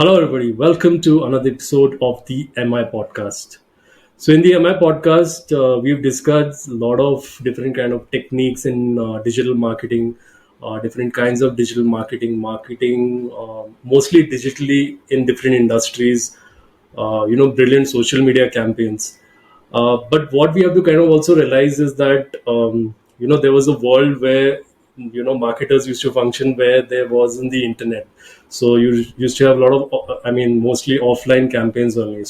Hello, everybody. Welcome to another episode of the MI podcast. So, in the MI podcast, we've discussed a lot of different kind of techniques in digital marketing, different kinds of digital marketing, mostly digitally in different industries. Brilliant social media campaigns. But what we have to kind of also realize is that there was a world where marketers used to function where there wasn't the internet, so you used to have a lot of mostly offline campaigns only.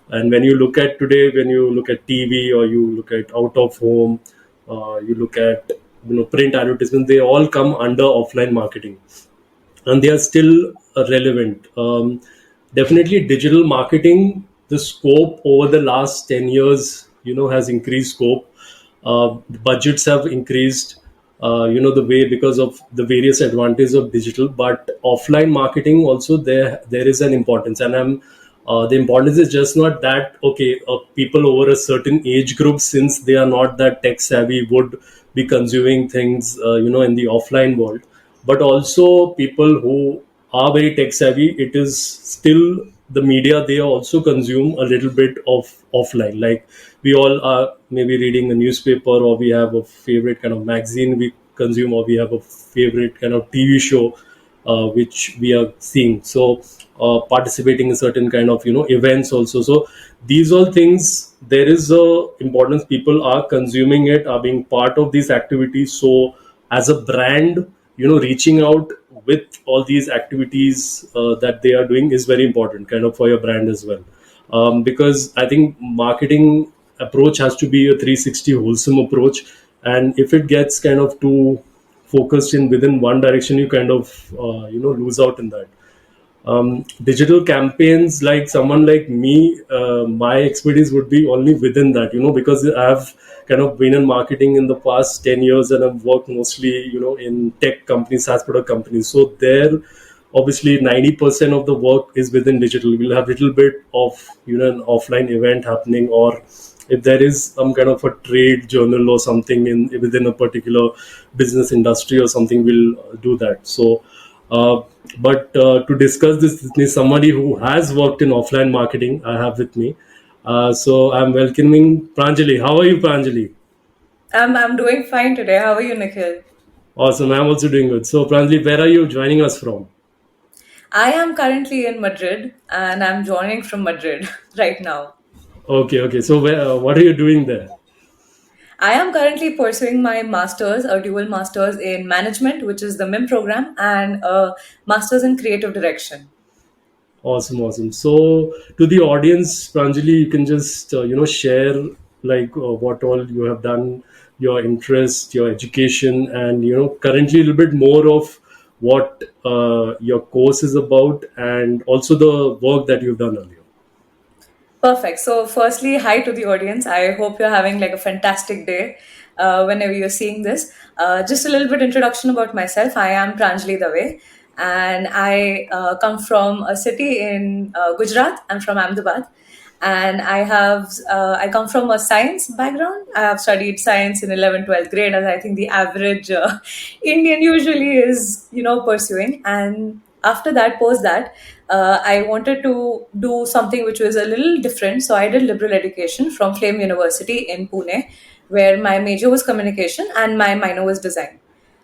And when you look at today, when you look at TV or you look at out of home, you look at print advertisements, they all come under offline marketing, and they are still relevant. Definitely, digital marketing, the scope over the last 10 years, has increased scope. Budgets have increased, the way because of the various advantages of digital, but offline marketing also there is an importance. And the importance is just not that, okay, people over a certain age group, since they are not that tech savvy, would be consuming things, in the offline world, but also people who are very tech savvy. It is still the media they also consume a little bit of offline. Like, we all are maybe reading a newspaper, or we have a favorite kind of magazine we consume, or we have a favorite kind of TV show which we are seeing. So participating in certain kind of events also. So these all things, there is a importance. People are consuming it, are being part of these activities. So as a brand, reaching out with all these activities that they are doing is very important kind of for your brand as well. Because I think marketing approach has to be a 360 wholesome approach, and if it gets kind of too focused in within one direction, you kind of lose out in that. Digital campaigns, like someone like me, my expertise would be only within that, because I've kind of been in marketing in the past 10 years, and I've worked mostly in tech companies, SaaS product companies. So there, obviously 90% of the work is within digital. We'll have little bit of an offline event happening, or if there is some kind of a trade journal or something in within a particular business industry or something, we'll do that. So uh, but to discuss this with me, somebody who has worked in offline marketing, I have with me. So I'm welcoming Pranjali. How are you, Pranjali? I'm doing fine today. How are you, Nikhil? Awesome. I'm also doing good. So, Pranjali, where are you joining us from? I am currently in Madrid and I'm joining from Madrid right now. Okay, okay. So, what are you doing there? I am currently pursuing my master's, a dual master's in management, which is the MIM program, and a master's in creative direction. Awesome, awesome. So, to the audience, Pranjali, you can just share like what all you have done, your interest, your education, and currently a little bit more of what your course is about, and also the work that you've done earlier. Perfect. So, firstly, hi to the audience. I hope you're having like a fantastic day whenever you're seeing this. Just a little bit introduction about myself. I am Pranjali Dave, and I come from a city in Gujarat. I'm from Ahmedabad, and I come from a science background. I have studied science in 11th, 12th grade, as I think the average Indian usually is, pursuing. And after that, post that, I wanted to do something which was a little different. So I did liberal education from Flame University in Pune, where my major was communication and my minor was design.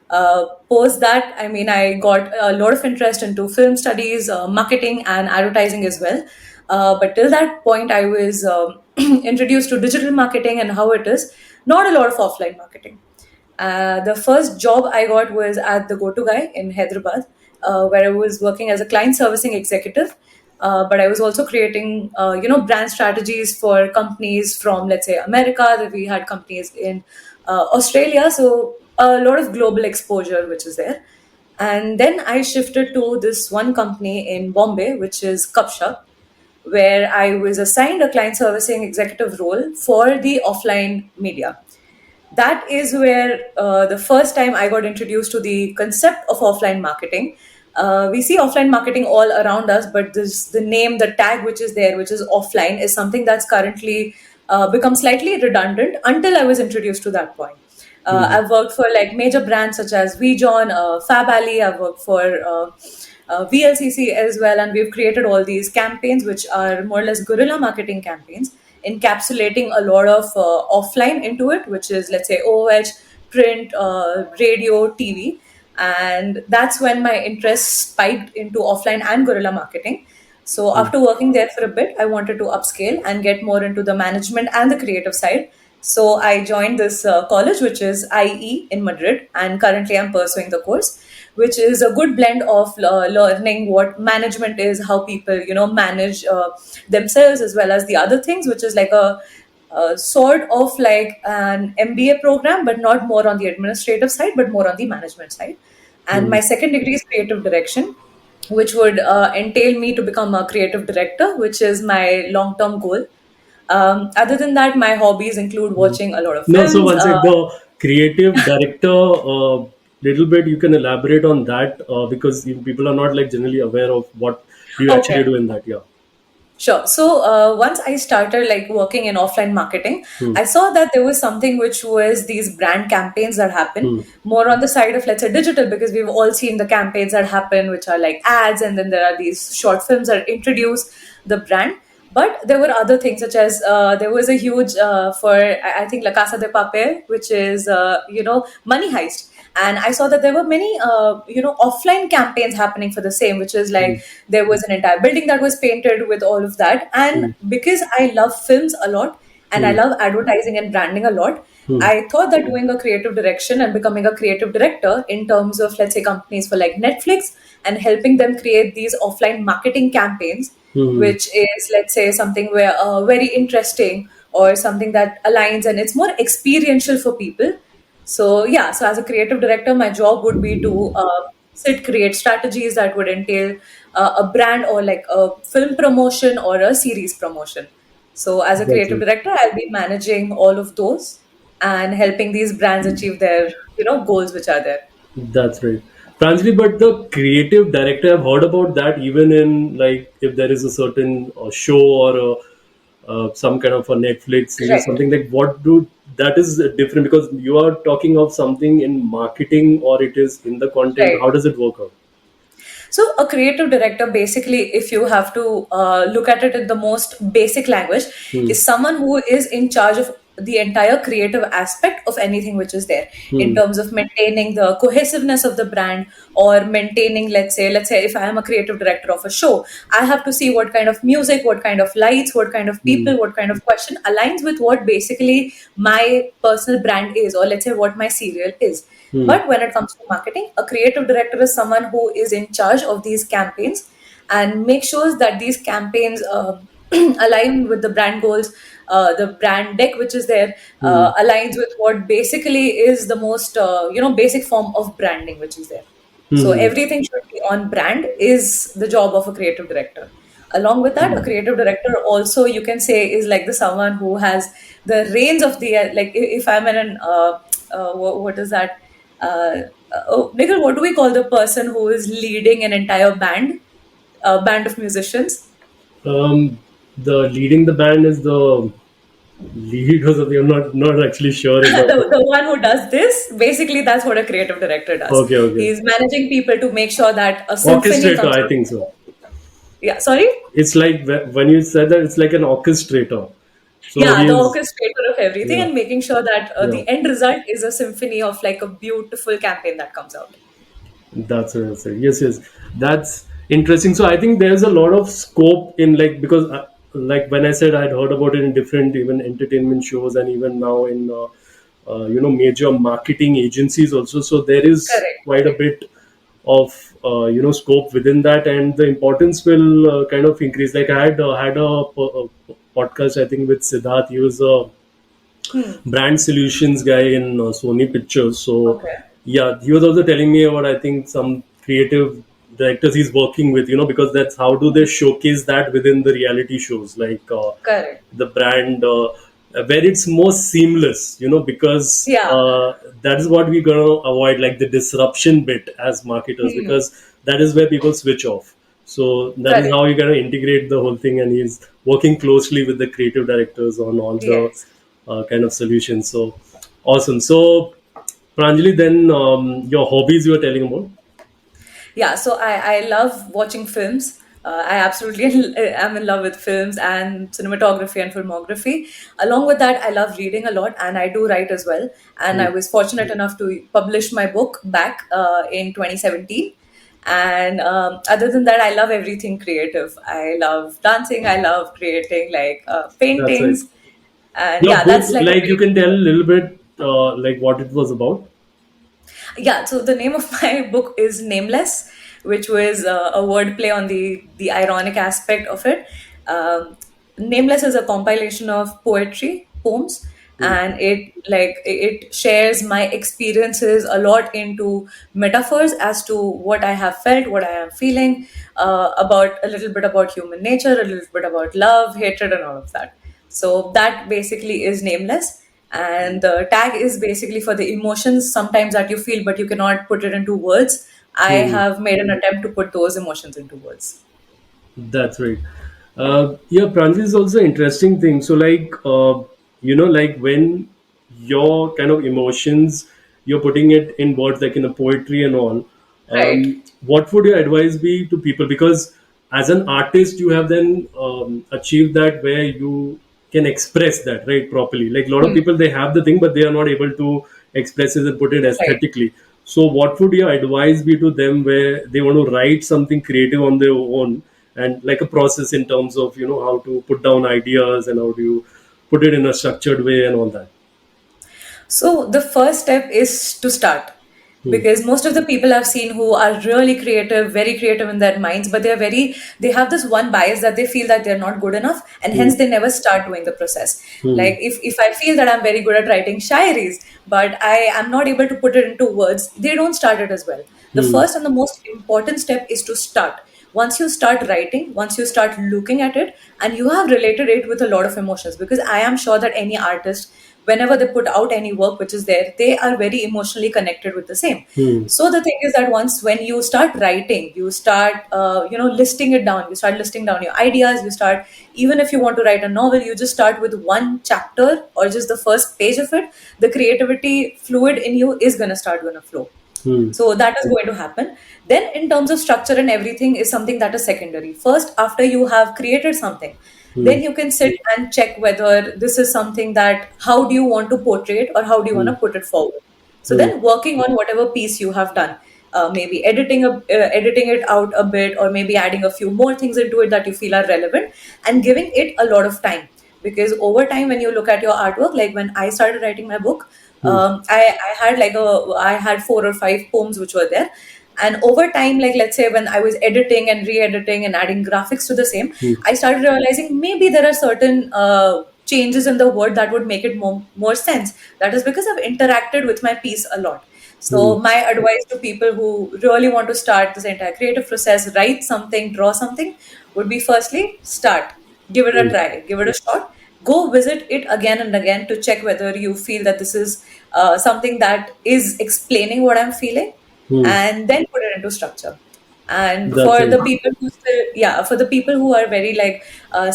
Post that, I mean, I got a lot of interest into film studies, marketing, and advertising as well. But till that point, I was introduced to digital marketing and how it is, not a lot of offline marketing. The first job I got was at the Go To Guy in Hyderabad, where I was working as a client servicing executive. But I was also creating, brand strategies for companies from, let's say, America. That we had companies in Australia, so a lot of global exposure, which is there. And then I shifted to this one company in Bombay, which is Kupsha, where I was assigned a client servicing executive role for the offline media. That is where the first time I got introduced to the concept of offline marketing. We see offline marketing all around us, but this the name, the tag which is there, which is offline, is something that's currently become slightly redundant until I was introduced to that point. Mhm. I've worked for like major brands such as VJohn, Fab Ali. I've worked for VLCC as well, and we've created all these campaigns which are more or less guerrilla marketing campaigns, encapsulating a lot of offline into it, which is, let's say, OOH, print, radio, TV. And that's when my interest spiked into offline and guerrilla marketing. So Mm. after working there for a bit, I wanted to upscale and get more into the management and the creative side. So I joined this college, which is IE in Madrid, and currently I'm pursuing the course, which is a good blend of learning what management is, how people manage themselves, as well as the other things, which is like a sort of like an MBA program, but not more on the administrative side, but more on the management side. And Mm. my second degree is creative direction, which would entail me to become a creative director, which is my long term goal. Other than that, my hobbies include Mm. watching a lot of No, so films. one sec, the creative director, little bit you can elaborate on that because people are not like generally aware of what you actually Okay. do in that. Yeah. Sure. So once I started like working in offline marketing, Hmm. I saw that there was something which was these brand campaigns that happen Hmm. more on the side of, let's say, digital, because we've all seen the campaigns that happen, which are like ads, and then there are these short films that introduce the brand. But there were other things, such as there was a huge for I think La Casa de Papel, which is Money Heist, and I saw that there were many offline campaigns happening for the same, which is Hmm. like there was an entire building that was painted with all of that. And Hmm. because I love films a lot and I Hmm. love advertising and branding a lot, Hmm. I thought that doing a creative direction and becoming a creative director in terms of, let's say, companies for like Netflix, and helping them create these offline marketing campaigns, Hmm. which is, let's say, something where very interesting, or something that aligns and it's more experiential for people. So yeah, so as a creative director, my job would be to create strategies that would entail a brand, or like a film promotion or a series promotion. So as a That's creative it. director, I'll be managing all of those and helping these brands achieve their goals which are there. That's right. Pranjali, but the creative director, I've heard about that even in like if there is a certain show or some kind of a Netflix series, Right. something like what do that is different because you are talking of something in marketing or it is in the content. Right. How does it work out? So, a creative director, basically, if you have to look at it in the most basic language, Hmm. is someone who is in charge of the entire creative aspect of anything which is there, in Hmm. terms of maintaining the cohesiveness of the brand, or maintaining, let's say, if I am a creative director of a show, I have to see what kind of music, what kind of lights, what kind of Hmm. people, what kind of question aligns with what basically my personal brand is, or let's say what my serial is. Hmm. But when it comes to marketing, a creative director is someone who is in charge of these campaigns and make sure that these campaigns align with the brand goals, the brand deck which is there Hmm. aligns with what basically is the most basic form of branding which is there. So Hmm. everything should be on brand is the job of a creative director. Along with that, a creative director also, you can say, is like the someone who has the reins of the like. If I'm in an what is that? Nikhil, what do we call the person who is leading an entire band, a band of musicians? The leading the band is the lead or something. I'm not actually sure about The one who does this, basically, that's what a creative director does. Okay, okay. He's managing people to make sure that a symphony Orchestrator, comes I out. think so. Yeah, sorry? It's like when you said that, it's like an orchestrator. So Yeah, he the is, orchestrator of everything, yeah, and making sure that yeah. the end result is a symphony of like a beautiful campaign that comes out. That's what I said. Yes, yes. That's interesting. So I think there's a lot of scope in like because like when I said I'd heard about it in different even entertainment shows and even now in major marketing agencies also. So there is Correct. quite a bit of scope within that, and the importance will kind of increase. Like I had a podcast I think with Siddharth. He was a Hmm. brand solutions guy in Sony Pictures. So Okay. yeah, he was also telling me about I think some creative directors he's working with, because that's how do they showcase that within the reality shows, like Correct. the brand where it's more seamless, because Yeah. that is what we're gonna avoid, like the disruption bit as marketers, Hmm. because that is where people switch off. So that is Correct. how you're gonna integrate the whole thing, and he's working closely with the creative directors on all the Yes. kind of solutions. So awesome. So Pranjali, then your hobbies you were telling about. Yeah, so I love watching films. I absolutely am in love with films and cinematography and filmography. Along with that, I love reading a lot and I do write as well. And I Hmm. was fortunate enough to publish my book back in 2017. And other than that, I love everything creative. I love dancing. I love creating like That's right. paintings. And Your yeah, that's book, like a like you very can tell a little bit, like what it was about. yeah, so the name of my book is Nameless, which was a wordplay on the ironic aspect of it. Nameless is a compilation of poetry poems, Hmm. and it shares my experiences a lot into metaphors as to what I have felt, what I am feeling, about a little bit about human nature, a little bit about love, hatred, and all of that. So that basically is Nameless, and the tag is basically for the emotions sometimes that you feel but you cannot put it into words. I Hmm. have made an attempt to put those emotions into words. That's right. Yeah, Pranjal is also an interesting thing. So, like, like when your kind of emotions, you're putting it in words, like in a poetry and all. Right. What would your advice be to people? Because as an artist, you have then achieved that where you can express that right properly. Like a lot of Hmm. people, they have the thing, but they are not able to express it and put it Right. aesthetically. So, what would your advice be to them where they want to write something creative on their own, and like a process in terms of how to put down ideas and how do you put it in a structured way and all that? So the first step is to start, Hmm. because most of the people I've seen who are really creative, very creative in their minds, but they have this one bias that they feel that they're not good enough, and Hmm. hence they never start doing the process. Hmm. Like if I feel that I'm very good at writing shairis, but I am not able to put it into words, they don't start it as well. The Hmm. first and the most important step is to start. Once you start writing, once you start looking at it, and you have related it with a lot of emotions, because I am sure that any artist, whenever they put out any work which is there, they are very emotionally connected with the same. Hmm. So the thing is that once when you start writing, you start listing it down, you start listing down your ideas, you start, even if you want to write a novel, you just start with one chapter or just the first page of it, the creativity fluid in you is going to flow. Hmm. So that is going to happen. Then, in terms of structure and everything, is something that is secondary. First, after you have created something, Hmm. then you can sit and check whether this is something that, how do you want to portray it or how do you want Hmm. to put it forward. So Hmm. then, working on whatever piece you have done, maybe editing it out a bit, or maybe adding a few more things into it that you feel are relevant, and giving it a lot of time. Because over time, when you look at your artwork, like when I started writing my book, Hmm. I had I had 4 or 5 poems which were there, and over time, like let's say when I was editing and re-editing and adding graphics to the same, Hmm. I started realizing maybe there are certain changes in the word that would make it more sense. That is because I've interacted with my piece a lot. Hmm. So my advice to people who really want to start this entire creative process, write something, draw something, would be firstly start, give it a Hmm. try, give it a shot, go visit it again and again to check whether you feel that this is something that is explaining what I'm feeling, Hmm. and then put it into structure. And That's for right. the people who still, yeah, for the people who are very like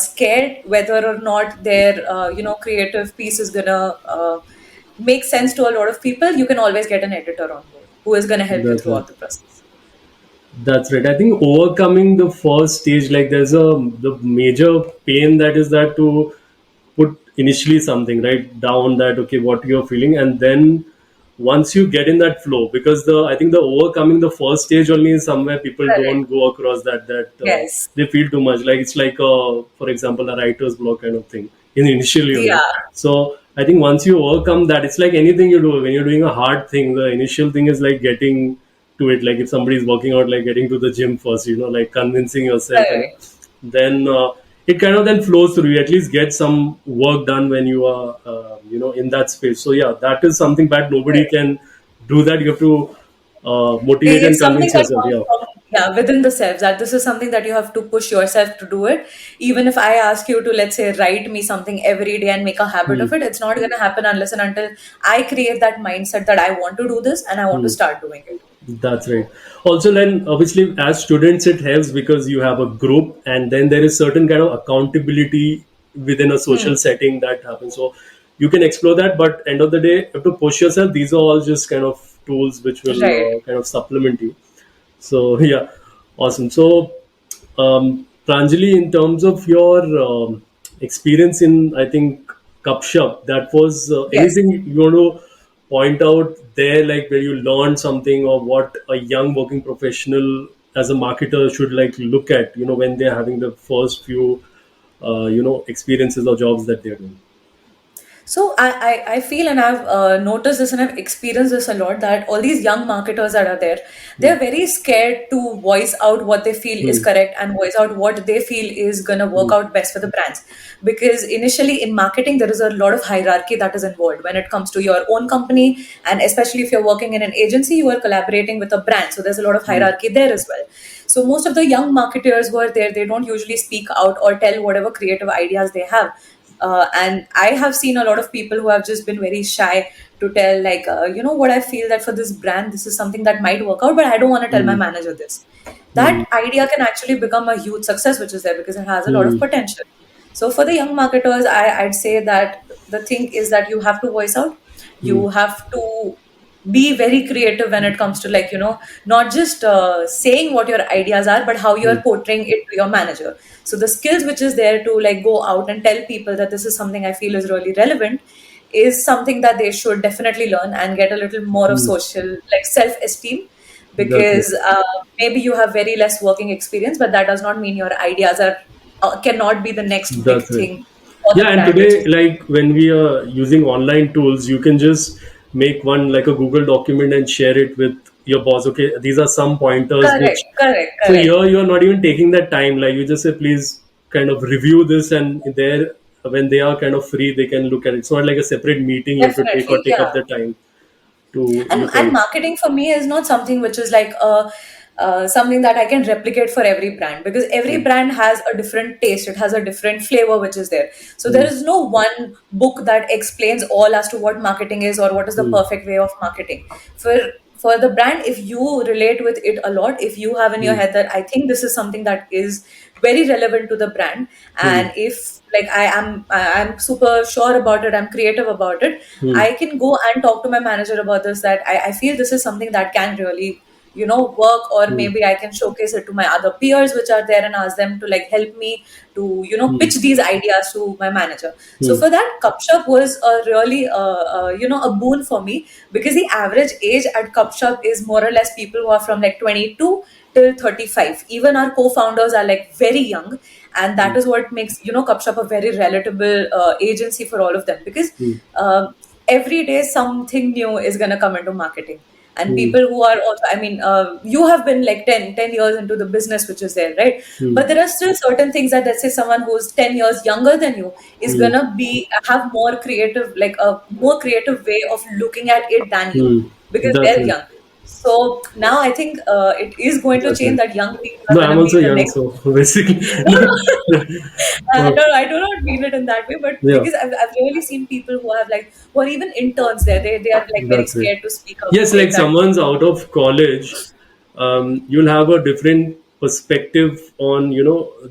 scared whether or not their creative piece is gonna make sense to a lot of people, you can always get an editor on board who is gonna help you That's right. throughout the process. That's right. I think overcoming the first stage, like there's a the major pain that is that to put initially something right down that okay what you're feeling, and then once you get in that flow, because the I think the overcoming the first stage only is somewhere people don't Correct. go across that Yes. they feel too much, like it's like for example a writer's block kind of thing in initially only. Yeah. So I think once you overcome that, it's like anything you do when you're doing a hard thing, the initial thing is like getting to it, like if somebody is working out, like getting to the gym first, like convincing yourself, and Correct. then it kind of then flows through. You at least get some work done when you are in that space. So yeah, that is something bad, nobody Correct. can do that. You have to motivate and It's something convince that yourself. comes Yeah. from, yeah, within the self, that this is something that you have to push yourself to do it. Even if I ask you to, let's say, write me something every day and make a habit Hmm. of it, it's not going to happen unless and until I create that mindset that I want to do this and I want to Hmm. start doing it. That's right. Also, then obviously, as students, it helps because you have a group, and then there is certain kind of accountability within a Hmm. social setting that happens. So you can explore that, but end of the day, you have to push yourself. These are all just kind of tools which will Right. kind of supplement you. So yeah, awesome. So Pranjali, in terms of your experience in, I think, Kupshup, that was Yes. anything you want to point out there, like where you learned something, or what a young working professional as a marketer should like look at, when they're having the first few, experiences or jobs that they're doing. So I feel, and I've noticed this and I've experienced this a lot, that all these young marketers that are there, Hmm. they're very scared to voice out what they feel is Hmm. correct and voice out what they feel is gonna work Hmm. out best for the brands. Because initially in marketing, there is a lot of hierarchy that is involved when it comes to your own company, and especially if you're working in an agency, you are collaborating with a brand. So there's a lot of Hmm. hierarchy there as well. So most of the young marketers who are there, they don't usually speak out or tell whatever creative ideas they have. And I have seen a lot of people who have just been very shy to tell, like, what I feel that for this brand, this is something that might work out, but I don't want to tell my Hmm. manager this. Hmm. That idea can actually become a huge success, which is there because it has a lot of Hmm. potential. So for the young marketers, I'd say that the thing is that you have to voice out. Hmm. You have to be very creative when it comes to, like, not just saying what your ideas are, but how Hmm. you're portraying it to your manager. So the skills which is there to like go out and tell people that this is something I feel is really relevant is something that they should definitely learn and get a little more of Hmm. social, like, self-esteem. That's it. Because maybe you have very less working experience, but that does not mean your ideas are cannot be the next big That's it. thing for the Yeah, and brand, which today, is like when we are using online tools, you can just make one like a Google document and share it with your boss. Okay, these are some pointers correct, which. correct, So correct. here you are not even taking that time. Like you just say, please kind of review this, and there when they are kind of free, they can look at it. It's not like a separate meeting you have to take or Definitely, take up yeah. the time to look And at. marketing for me is not something which is like something that I can replicate for every brand, because every Hmm. brand has a different taste, it has a different flavor which is there. So there Hmm. is no one book that explains all as to what marketing is or what is the Hmm. perfect way of marketing. For the brand, if you relate with it a lot, if you have in your Hmm. head that I think this is something that is very relevant to the brand, Hmm. and if like I'm super sure about it, I'm creative about it, Hmm. I can go and talk to my manager about this, that I feel this is something that can really, work, or Hmm. maybe I can showcase it to my other peers which are there and ask them to like help me to, Hmm. pitch these ideas to my manager. So Hmm. for that, Cupshop was a really, a boon for me, because the average age at Cupshop is more or less people who are from like 22 till 35. Even our co-founders are like very young, and that Hmm. is what makes, Cupshop a very relatable agency for all of them, because Hmm. um, every day something new is going to come into marketing. And Hmm. people who are also, I mean, you have been like 10 years into the business which is there, right? Hmm. But there are still certain things that, let's say, someone who's 10 years younger than you is Hmm. going to be have more creative, like a more creative way of looking at it than you, Hmm. because That's they're it. young. So now I think it is going to That's change, it. that young people are No, going I'm to be also the young, next. so basically, No, uh, no, I do not mean it in that way, but yeah, because I've really seen people who have like, who are even interns there, they are like very that's it. scared to speak out, Yes, like saying that. someone's out of college, you'll have a different perspective on,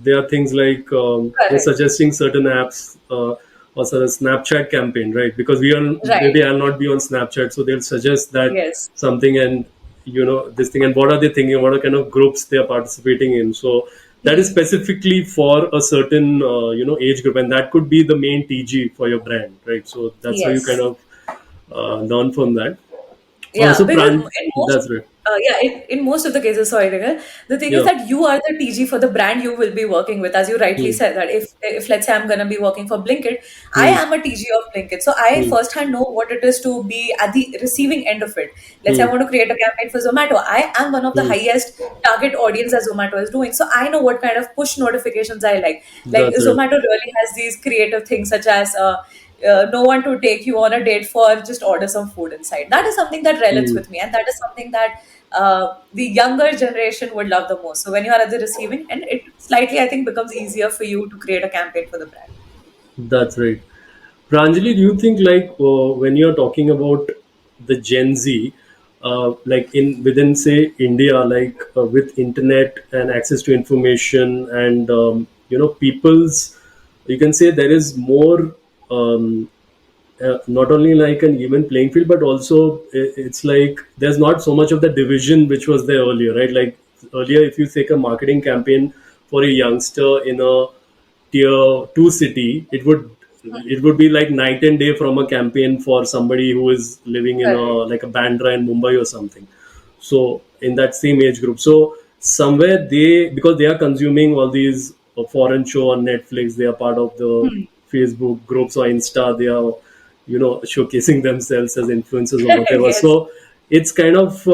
there are things like they're Correct. suggesting certain apps, or sort of Snapchat campaign, right? Because we are, Right. maybe I'll not be on Snapchat, so they'll suggest that Yes. something, and this thing, and what are they thinking, what are kind of groups they are participating in. So that is Hmm. specifically for a certain age group, and that could be the main TG for your brand, right? So that's how you kind Yes. of learn from that. Yeah, So because Pran, in most, that's right. in most of the cases, sorry, Regal, the thing is Yeah. that you are the TG for the brand you will be working with, as you rightly Hmm. said. That if let's say I'm gonna be working for Blinkit, I Hmm. am a TG of Blinkit, so I Hmm. firsthand know what it is to be at the receiving end of it. Let's say I Hmm. want to create a campaign for Zomato, I am one of the Hmm. highest target audience that Zomato is doing, so I know what kind of push notifications I like. Like That's right. Zomato really has these creative things, such as no one to take you on a date for, just order some food inside. That is something that relates Hmm. with me, and that is something that the younger generation would love the most. So when you are at the receiving end, it slightly, I think, becomes easier for you to create a campaign for the brand. That's right. Pranjali, do you think like when you're talking about the Gen Z, like in within say India, like with internet and access to information, and people's, you can say there is more, um, not only like an even playing field, but also it's like there's not so much of the division which was there earlier, right? Like Earlier, if you take a marketing campaign for a youngster in a tier 2 city, it would be like night and day from a campaign for somebody who is living in a Correct. like a Bandra in Mumbai or something. So in that same age group, so somewhere they, because they are consuming all these foreign show on Netflix, they are part of the Hmm. Facebook groups or Insta, they are showcasing themselves as influencers or whatever. Yes. So it's kind of,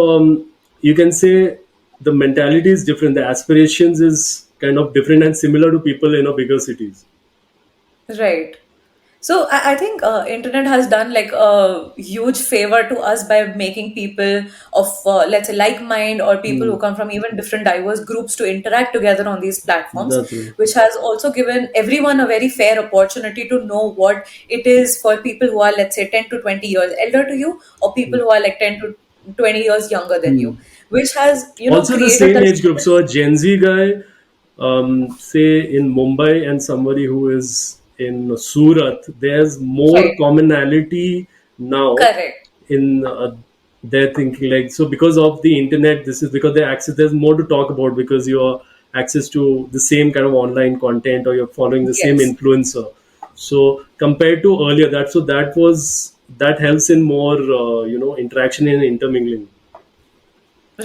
you can say, the mentality is different, the aspirations is kind of different and similar to people in a bigger cities. Right. So I think internet has done like a huge favor to us by making people of let's say like mind or people Hmm. who come from even different diverse groups to interact together on these platforms, That's right. which has also given everyone a very fair opportunity to know what it is for people who are let's say 10 to 20 years elder to you or people who are like 10 to 20 years younger than Hmm. you, which has Also the created same that. age group. So a Gen Z guy, say in Mumbai, and somebody who is in Surat, there's more Right. commonality now Correct. in their thinking. Like, so because of the internet, this is because they access. There's more to talk about because you're access to the same kind of online content, or you're following the same Yes. influencer. So compared to earlier, that helps in more interaction and intermingling.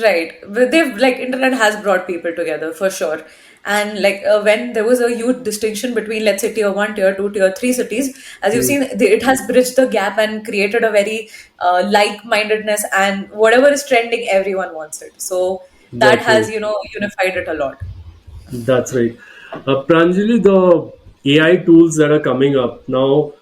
Right. But they've like internet has brought people together for sure. And like when there was a huge distinction between let's say tier 1, tier 2, tier 3 cities, as you've Hmm. seen, it has bridged the gap and created a very like-mindedness, and whatever is trending, everyone wants it. So that That's has, right. unified it a lot. That's right. Pranjali, the AI tools that are coming up now,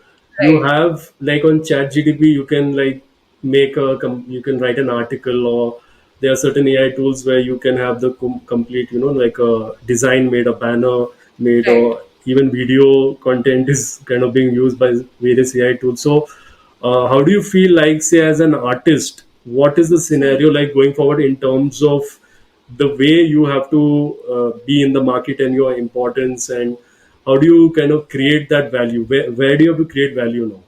you Right. have like on ChatGPT, you can like you can write an article, or there are certain AI tools where you can have the complete, like a design made, a banner made, Right. or even video content is kind of being used by various AI tools. So, how do you feel like, say, as an artist, what is the scenario like going forward in terms of the way you have to be in the market and your importance, and how do you kind of create that value, where do you have to create value now?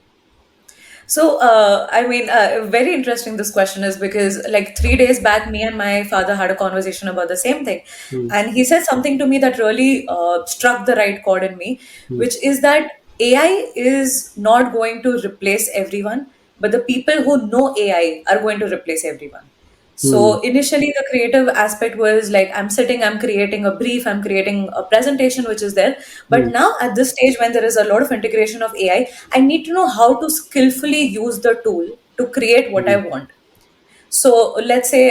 So, I mean, very interesting this question is because, like, 3 days back, me and my father had a conversation about the same thing. Hmm. And he said something to me that really struck the right chord in me, Hmm. which is that AI is not going to replace everyone, but the people who know AI are going to replace everyone. Hmm. So initially, the creative aspect was like I'm sitting, I'm creating a brief, I'm creating a presentation, which is there. But Hmm. now, at this stage, when there is a lot of integration of I need to know how to skillfully use the tool to create what I Hmm. want. So let's say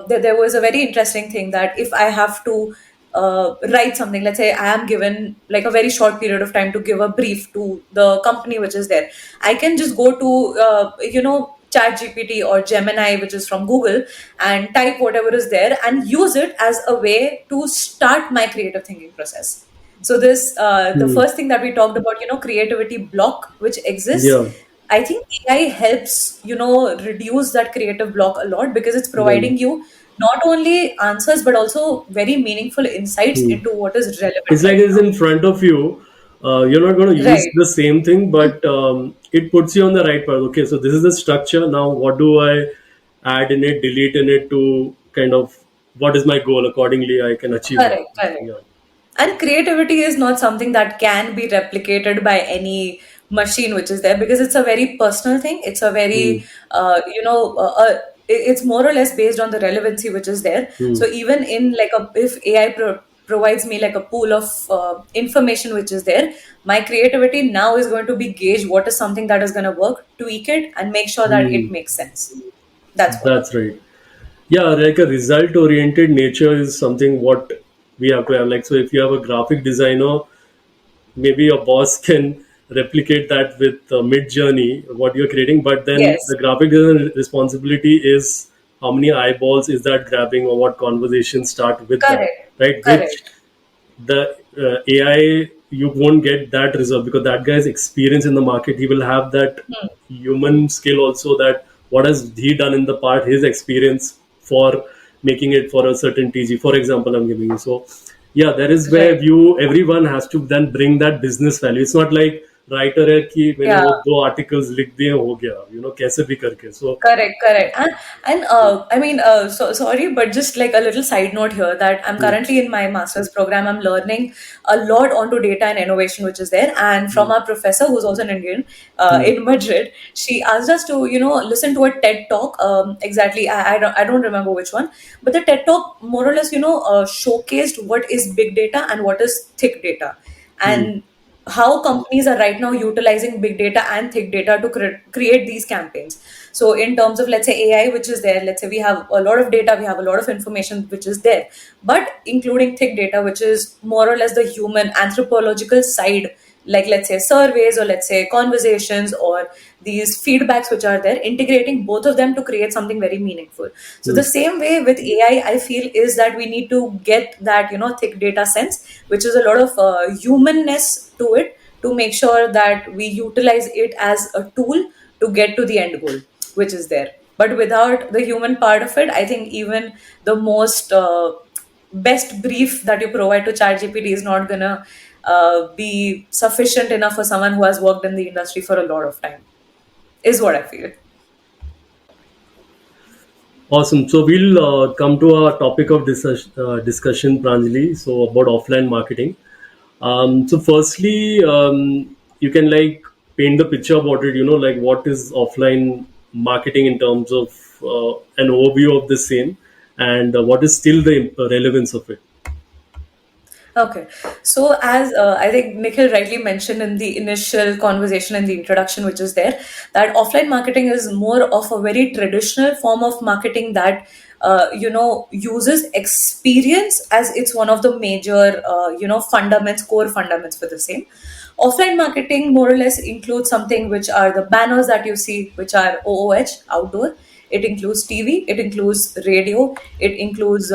there was a very interesting thing that if I have to write something, let's say I am given like a very short period of time to give a brief to the company which is there, I can just go to Chat GPT or Gemini, which is from Google, and type whatever is there and use it as a way to start my creative thinking process. So this the Hmm. first thing that we talked about, creativity block which exists. Yeah. I think AI helps, reduce that creative block a lot because it's Right. providing you not only answers but also very meaningful insights Hmm. into what is It's relevant like right it's now. in front of you. You're not going to use Right. the same thing, but it puts you on the right path. Okay, so this is the structure. Now, what do I add in it, delete in it to kind of, what is my goal? Accordingly, I can achieve that. Correct. Correct. Yeah. And creativity is not something that can be replicated by any machine which is there because it's a very personal thing. It's a Hmm. very, it's more or less based on the relevancy which is there. Hmm. So even in like if AI provides me like a pool of information which is there, my creativity now is going to be gauge what is something that is going to work, tweak it, and make sure that Hmm. it makes sense. That's what. That's right. Yeah, like a result oriented nature is something what we have to have. Like, so if you have a graphic designer, maybe your boss can replicate that with mid journey what you're creating, but then Yes. the graphic design responsibility is how many eyeballs is that grabbing, or what conversations start with that, Correct. right? Which Correct. the AI, you won't get that result because that guy's experience in the market, he will have that Hmm. human skill also, that what has he done in the part, his experience for making it for a certain TG, for example, I'm giving you. So yeah, there is where Right. you, everyone has to then bring that business value. It's not like writer है कि मैंने Yeah. वो 2 articles लिख दिए, हो गया, कैसे भी करके। सो Correct, correct. And I mean, so sorry, but just like a little side note here that I'm currently in my master's program. I'm learning a lot onto data and innovation, which is there. And from our professor, who's also an Indian, in Madrid, she asked us to, listen to a TED talk. Exactly, I don't remember which one, but the TED talk more or less, showcased what is big data and what is thick data, and how companies are right now utilizing big data and thick data to create these campaigns. So, in terms of, let's say, AI, which is there, let's say we have a lot of data, we have a lot of information which is there, but including thick data, which is more or less the human anthropological side, like, let's say, surveys, or let's say conversations, or these feedbacks which are there, integrating both of them to create something very meaningful. So, the same way with AI, I feel, is that we need to get that, thick data sense, which is a lot of humanness to it, to make sure that we utilize it as a tool to get to the end goal, which is there. But without the human part of it, I think even the most best brief that you provide to ChatGPT is not gonna be sufficient enough for someone who has worked in the industry for a lot of time. Is what I feel. Awesome. So we'll come to our topic of discussion, Pranjali. So about offline marketing. So firstly, you can like paint the picture about it. Like what is offline marketing in terms of an overview of the same, and what is still the relevance of it. Okay. So, as I think Nikhil rightly mentioned in the initial conversation in the introduction, which is there, that offline marketing is more of a very traditional form of marketing that, uses experience as it's one of the major, fundamentals, core fundamentals for the same. Offline marketing more or less includes something which are the banners that you see, which are OOH, outdoor. It includes TV, it includes radio, it includes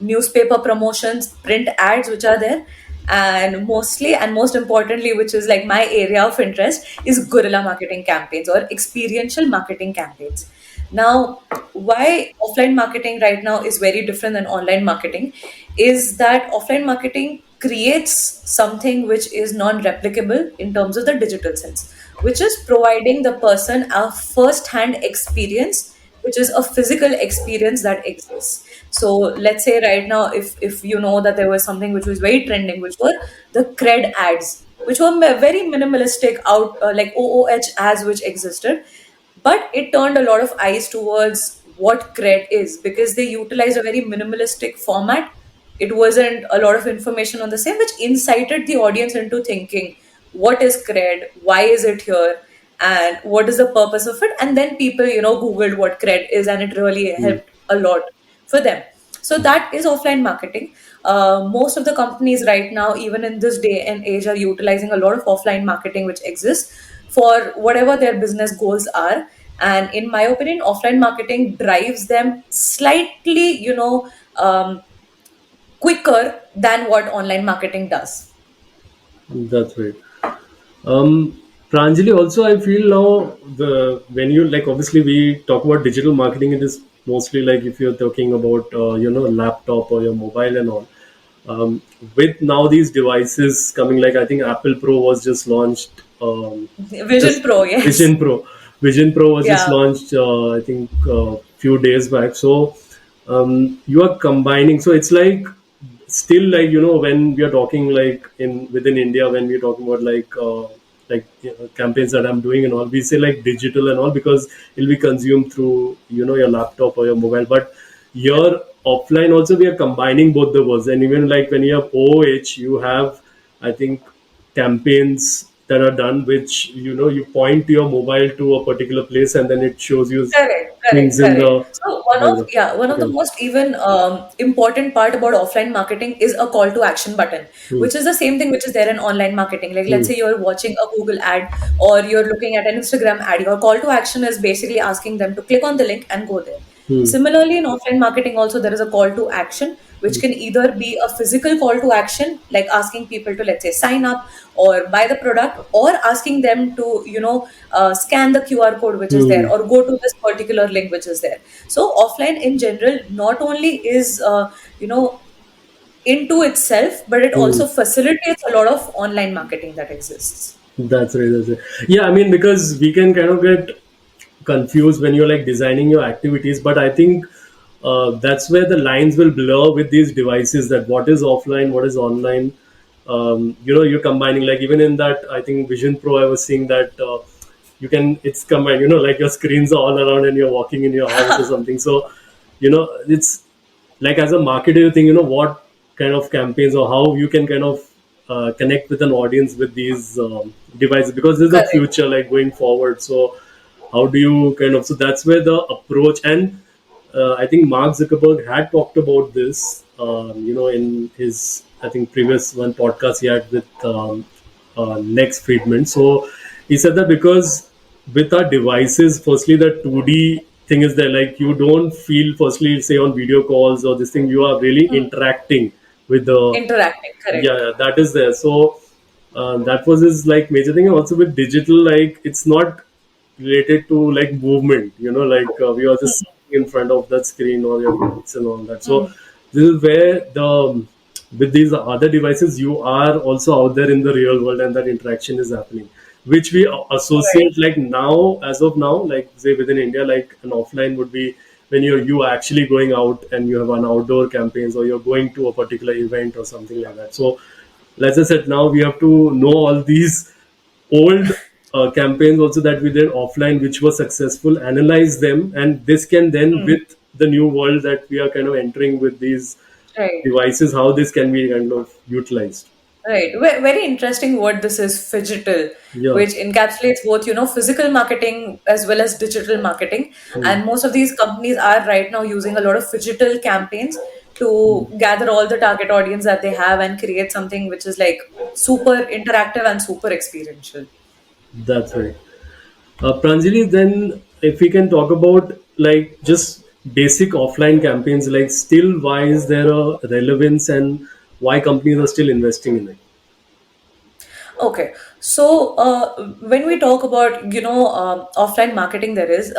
newspaper promotions, print ads, which are there. And mostly, and most importantly, which is like my area of interest, is guerrilla marketing campaigns or experiential marketing campaigns. Now, why offline marketing right now is very different than online marketing is that offline marketing creates something which is non replicable in terms of the digital sense, which is providing the person a first hand experience, which is a physical experience that exists. So let's say right now, if you know that there was something which was very trending, which were the cred ads, which were very minimalistic out, like OOH ads which existed, but it turned a lot of eyes towards what cred is, because they utilized a very minimalistic format. It wasn't a lot of information on the same, which incited the audience into thinking, what is cred, why is it here, and what is the purpose of it. And then people, googled what cred is, and it really Hmm. helped a lot for them. So that is offline marketing. Most of the companies right now, even in this day and age, are utilizing a lot of offline marketing which exists for whatever their business goals are. And in my opinion, offline marketing drives them slightly, quicker than what online marketing does. That's right. Pranjali, also I feel now the when you like obviously we talk about digital marketing, it is mostly like if you're talking about laptop or your mobile and all. Um, with now these devices coming, like I think Apple Pro was just launched. Vision Just Pro, yes. Vision Pro. Vision Pro was just Yeah. launched, I think, few days back. So you are combining. So it's like still like when we are talking like in within India, when we're talking about campaigns that I'm doing and all, we say like digital and all because it'll be consumed through your laptop or your mobile. But here offline also we are combining both the worlds, and even like when you have OOH, you have I think campaigns that are done which you point to your mobile to a particular place and then it shows you Correct, correct, things in correct. the So one of, background. yeah, one of the Okay. most even important part about offline marketing is a call to action button, Hmm. which is the same thing which is there in online marketing. Like, let's Hmm. say you're watching a Google ad or you're looking at an Instagram ad. Your call to action is basically asking them to click on the link and go there. Hmm. Similarly, in offline marketing, also there is a call to action, which can either be a physical call to action, like asking people to, let's say, sign up or buy the product, or asking them to, scan the QR code which is there, Hmm. or go to this particular link which is there. So offline in general not only is, into itself, but it Hmm. also facilitates a lot of online marketing that exists. That's right. That's right. Yeah, I mean, because we can kind of get confused when you're like designing your activities, but I think that's where the lines will blur with these devices, that what is offline, what is online. You're combining, like, even in that, I think Vision Pro, I was seeing that it's combined, like your screens are all around and you're walking in your house or something. So it's like, as a marketer, you think, what kind of campaigns or how you can kind of connect with an audience with these devices, because there's a Correct. future like going forward. So how do you kind of, so that's where the approach. And I think Mark Zuckerberg had talked about this, in his, I think, previous one podcast he had with Lex Friedman. So he said that because with our devices, firstly, the 2D thing is there. Like, you don't feel, firstly, say on video calls or this thing, you are really Hmm. interacting with the, Interacting, correct. yeah, that is there. So that was his like major thing. Also with digital, like, it's not related to like movement, like we are just sitting in front of that screen or your books and all that. So Hmm. this is where the, with these other devices, you are also out there in the real world, and that interaction is happening, which we Right. associate, like, now, as of now, like, say within India, like an offline would be when you actually going out and you have an outdoor campaigns, or you're going to a particular event or something like that. So let's just say now we have to know all these old campaigns also that we did offline, which were successful, analyze them, and this can then, Hmm. with the new world that we are kind of entering with these Right. devices, how this can be kind of utilized. Right. Very interesting word this is, phygital, Yeah. which encapsulates both, physical marketing as well as digital marketing. Hmm. And most of these companies are right now using a lot of phygital campaigns to gather all the target audience that they have and create something which is like super interactive and super experiential. That's right. Pranjali, then if we can talk about like just basic offline campaigns, like, still, why is there a relevance, and why companies are still investing in it? Okay, so when we talk about offline marketing, there is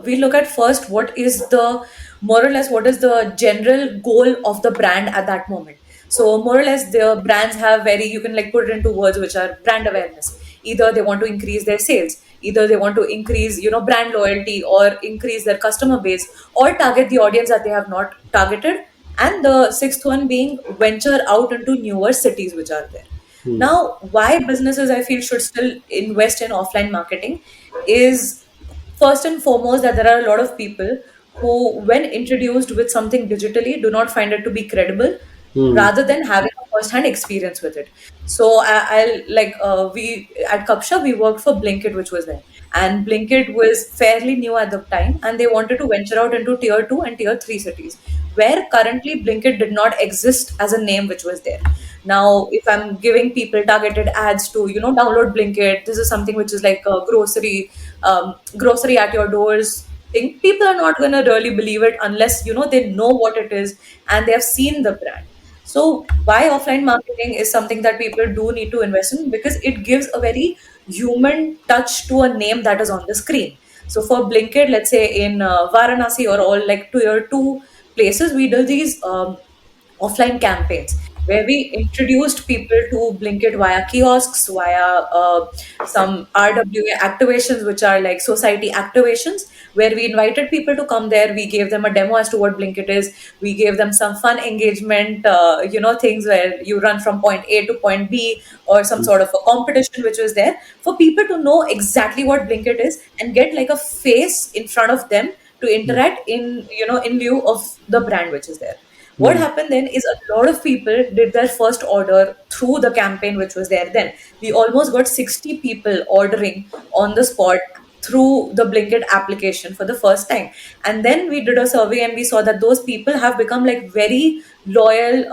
we look at first what is the more or less what is the general goal of the brand at that moment. So more or less, the brands have very, you can like put it into words which are brand awareness. Either they want to increase their sales, either they want to increase brand loyalty or increase their customer base or target the audience that they have not targeted, and the sixth one being venture out into newer cities which are there. Hmm. Now, why businesses I feel should still invest in offline marketing is first and foremost that there are a lot of people who, when introduced with something digitally, do not find it to be credible Hmm. rather than having a first-hand experience with it. So I'll like we at Kapsha we worked for Blinkit, which was there, and Blinkit was fairly new at the time, and they wanted to venture out into tier two and tier three cities, where currently Blinkit did not exist as a name which was there. Now, if I'm giving people targeted ads to download Blinkit, this is something which is like a grocery at your doors thing. People are not gonna really believe it unless they know what it is and they have seen the brand. So why offline marketing is something that people do need to invest in, because it gives a very human touch to a name that is on the screen. So for Blinkit, let's say in Varanasi or all like tier two places, we do these offline campaigns where we introduced people to Blinkit via kiosks, via some RWA activations, which are like society activations, where we invited people to come there. We gave them a demo as to what Blinkit is. We gave them some fun engagement, things where you run from point A to point B, or some sort of a competition which was there for people to know exactly what Blinkit is and get like a face in front of them to interact in lieu of the brand which is there. What Hmm. happened then is a lot of people did their first order through the campaign which was there then. We almost got 60 people ordering on the spot through the Blinkit application for the first time. And then we did a survey and we saw that those people have become like very loyal,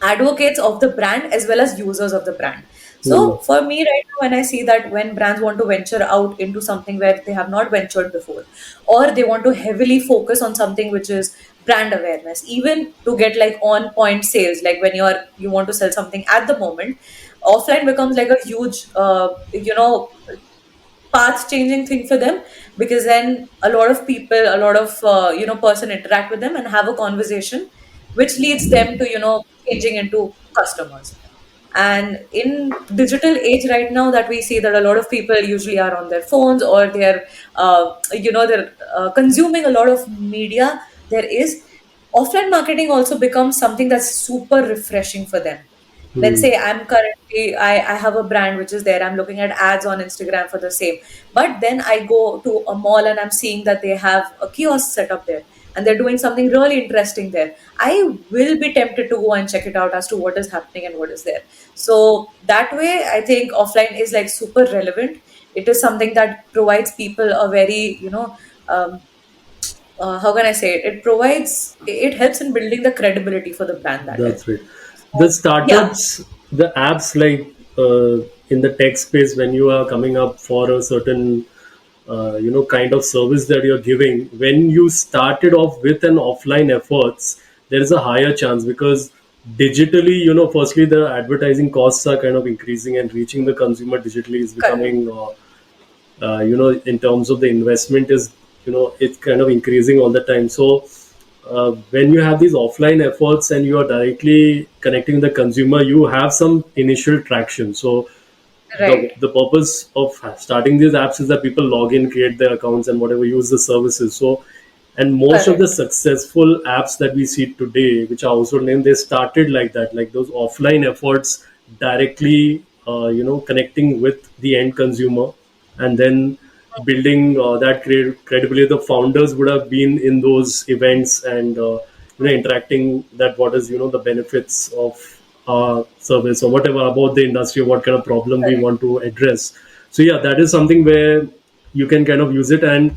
advocates of the brand as well as users of the brand. Hmm. So for me right now, when I see that when brands want to venture out into something where they have not ventured before, or they want to heavily focus on something which is brand awareness, even to get like on point sales, like when you want to sell something at the moment, offline becomes like a huge path changing thing for them, because then a lot of people, a lot of person interact with them and have a conversation which leads them to changing into customers. And in digital age right now, that we see that a lot of people usually are on their phones, or they're consuming a lot of media. There is offline marketing also becomes something that's super refreshing for them. Let's Hmm. say I have a brand which is there, I'm looking at ads on Instagram for the same, but then I go to a mall and I'm seeing that they have a kiosk set up there and they're doing something really interesting there. I will be tempted to go and check it out as to what is happening and what is there. So that way I think offline is like super relevant. It is something that provides people a very, um, how can I say it? It helps in building the credibility for the brand that way. That's right. The So, yeah, startups, the apps like in the tech space, when you are coming up for a certain kind of service that you're giving, when you started off with an offline efforts, there is a higher chance because digitally, firstly the advertising costs are kind of increasing and reaching the consumer digitally is correct, becoming in terms of the investment is it's kind of increasing all the time. So when you have these offline efforts and you are directly connecting the consumer, you have some initial traction. So the right, the purpose of starting these apps is that people log in, create their accounts, and whatever use the services. So, and most of the correct, successful apps that we see today, which are also named, they started like that, like those offline efforts directly, connecting with the end consumer, and then building that credibility. The founders would have been in those events and interacting that what is the benefits of service or whatever about the industry, what kind of problem we correct. want to address. So yeah, that is something where you can kind of use it. And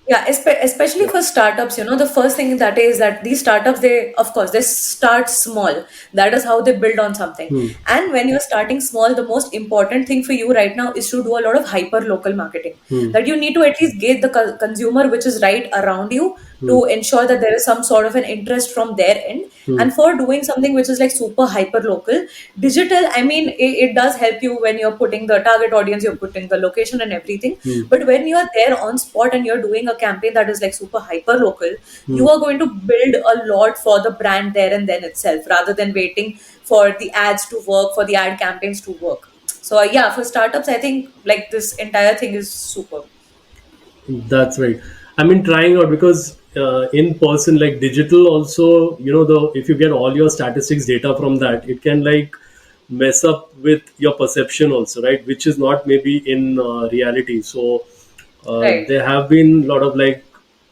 Yeah, especially yeah. for startups, the first thing that is that these startups, they, of course, they start small. That is how they build on something. Hmm. And when you're starting small, the most important thing for you right now is to do a lot of hyper local marketing. Hmm. That you need to at least gauge the consumer which is right around you Hmm. to ensure that there is some sort of an interest from their end. Hmm. And for doing something which is like super hyper local, digital, I mean, it does help you when you're putting the target audience, you're putting the location and everything. Hmm. But when you're there on spot and you're doing a campaign that is like super hyper local, Hmm. you are going to build a lot for the brand there and then itself, rather than waiting for the ads to work, for the ad campaigns to work. So yeah, for startups, I think like this entire thing is super. That's right. I mean, trying out because in person, like digital, also, the if you get all your statistics data from that, it can like mess up with your perception also, right? Which is not maybe in reality. So Right. there have been a lot of like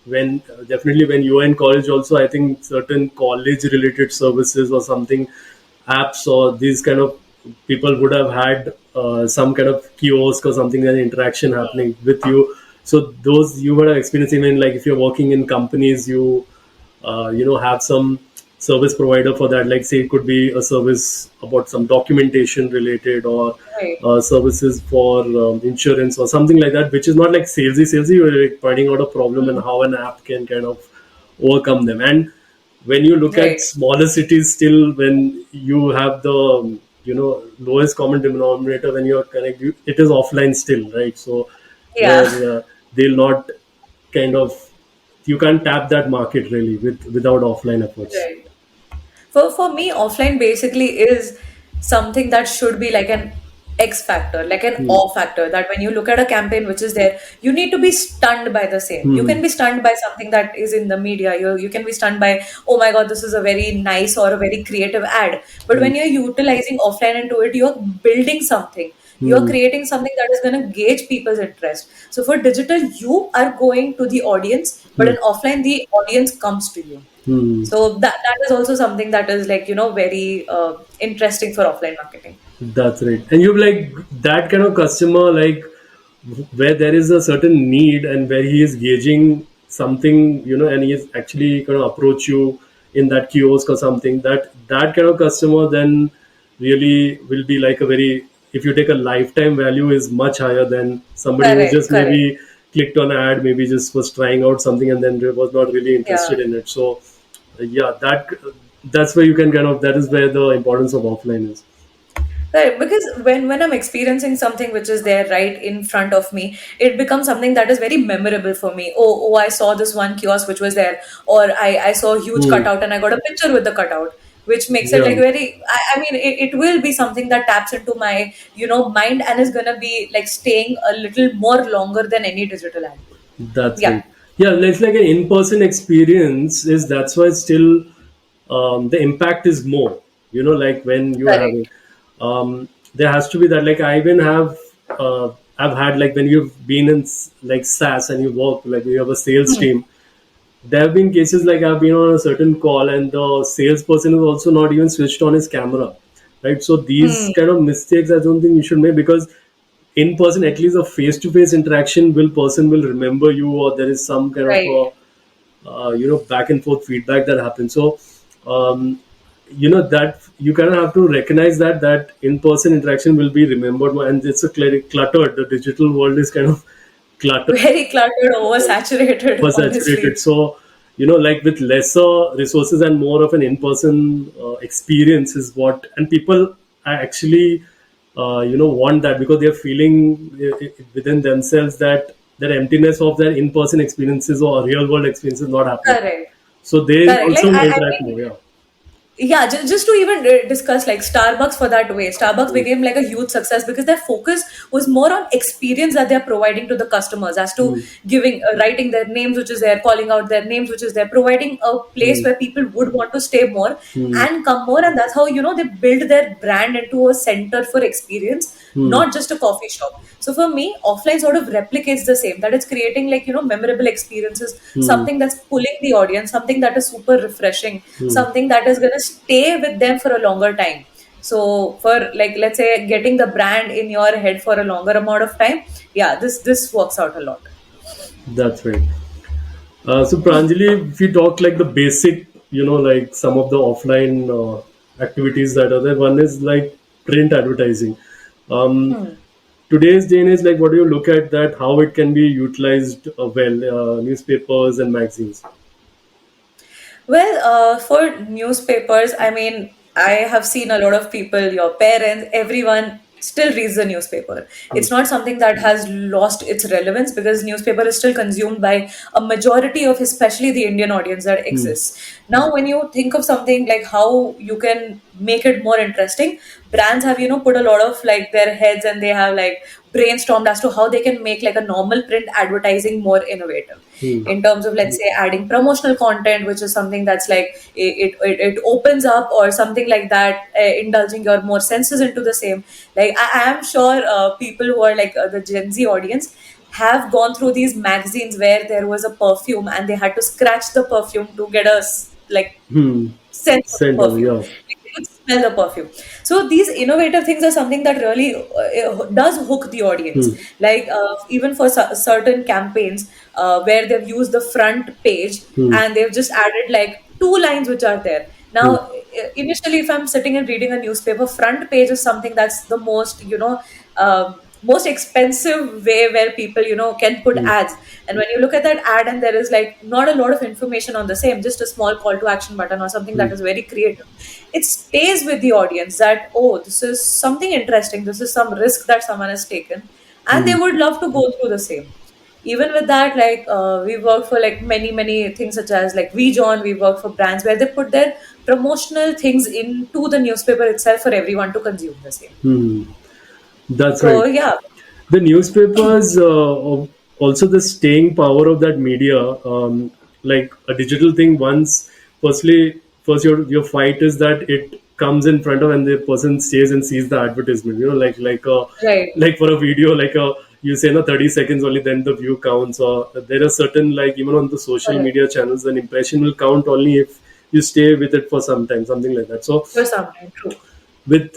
when definitely when you were in college also, I think certain college related services or something apps or these kind of people would have had some kind of kiosk or something and interaction happening with you. So those you would have experienced even like if you're working in companies, you have some service provider for that. Like say it could be a service about some documentation related or Right. services for insurance or something like that, which is not like salesy. You're like finding out a problem and Hmm. how an app can kind of overcome them. And when you look at Right. smaller cities, still when you have the lowest common denominator when you're connected, it is offline still, right? So Yeah. where they'll not kind of you can't tap that market really without offline efforts. Right. For me, offline basically is something that should be like an X factor, like an Hmm. awe factor. That when you look at a campaign which is there, you need to be stunned by the same. You Hmm. can be stunned by something that is in the media. You can be stunned by, oh my God, this is a very nice or a very creative ad. But Hmm. when you're utilizing offline into it, you're building something. You're Hmm. creating something that is going to gauge people's interest. So for digital, you are going to the audience, but Hmm. in offline, the audience comes to you. Hmm. So that is also something that is like, very interesting for offline marketing. That's right. And you like that kind of customer, like where there is a certain need and where he is gauging something, and he is actually going to approach you in that kiosk or something. That kind of customer then really will be like a very. If you take a lifetime value, is much higher than somebody who Correct, just correct. maybe clicked on an ad, maybe just was trying out something and then was not really Yeah. interested in it. So yeah, that's where you can kind of that is where the importance of offline is. Right, because when I'm experiencing something which is there right in front of me, it becomes something that is very memorable for me. Oh, I saw this one kiosk which was there, or I saw a huge Hmm. cutout and I got a picture with the cutout. which makes it Yeah, like very, I mean, it will be something that taps into my, mind, and is gonna be like staying a little more longer than any digital ad. that's Yeah, right. Yeah, it's like an in-person experience. Is that's why still the impact is more. Like when you are correct. having, there has to be that. Like I even have, I've had like when you've been in like SaaS and you work like you have a sales Hmm. team. There have been cases like I've been on a certain call and the salesperson is also not even switched on his camera, right? So these Hmm. kind of mistakes I don't think you should make, because in person, at least a face to face interaction will person will remember you, or there is some kind of Right. back and forth feedback that happens. So that you kind of have to recognize that in person interaction will be remembered more, and it's a cluttered. The digital world is kind of cluttered, Very cluttered, oversaturated, oversaturated. honestly. So, like with lesser resources and more of an in-person experience is what, and people actually, want that because they're feeling within themselves that emptiness of their in-person experiences or real-world experiences not happening. Correct. So they Correct. Like also I interact mean, more. Yeah. yeah, just to even discuss like Starbucks for that way. Starbucks Mm. became like a huge success because their focus was more on experience that they're providing to the customers, as to Mm. giving, writing their names, which is there, calling out their names, which is there, providing a place Mm. where people would want to stay more Mm. and come more. And that's how, they build their brand into a center for experience, Mm. not just a coffee shop. So for me, offline sort of replicates the same, that it's creating like, memorable experiences, Mm. something that's pulling the audience, something that is super refreshing, Mm. something that is going to stay with them for a longer time. So for like, let's say, getting the brand in your head for a longer amount of time, yeah, this works out a lot. That's right. So Pranjali, if we talk like the basic, like some of the offline activities that are there, one is like print advertising. Um, Hmm. Today's day and age, like what do you look at that, how it can be utilized well, newspapers and magazines. Well, for newspapers, I mean, I have seen a lot of people, your parents, everyone still reads the newspaper. Hmm. It's not something that has lost its relevance because newspaper is still consumed by a majority of, especially the Indian audience that Hmm. exists. Now, when you think of something like how you can make it more interesting, brands have, put a lot of like their heads, and they have like brainstormed as to how they can make like a normal print advertising more innovative Hmm. in terms of, let's say, adding promotional content, which is something that's like it opens up or something like that, indulging your more senses into the same. Like I am sure people who are like the Gen Z audience have gone through these magazines where there was a perfume and they had to scratch the perfume to get like Hmm. sense of the Sent over, perfume. yeah. Like, they could smell the perfume. So these innovative things are something that really does hook the audience. Hmm. Like even for certain campaigns where they've used the front page Hmm. and they've just added like two lines which are there. Hmm. Now, initially, if I'm sitting and reading a newspaper, front page is something that's the most, most expensive way where people, can put Hmm. ads. And when you look at that ad and there is like not a lot of information on the same, just a small call to action button or something Hmm. that is very creative, it stays with the audience that, oh, this is something interesting, this is some risk that someone has taken, and they Hmm. would love to go through the same. Even with that, like we work for like many things, such as like VJohn, we work for brands where they put their promotional things into the newspaper itself for everyone to consume the same. Hmm. That's So right. yeah. The newspapers, also the staying power of that media, like a digital thing. Once, first your fight is that it comes in front of and the person stays and sees the advertisement. Right. like for a video, like you say, no, 30 seconds only, then the view counts. Or there are certain, like even on the social Correct. media channels, an impression will count only if you stay with it for some time, something like that. So For some time, true. with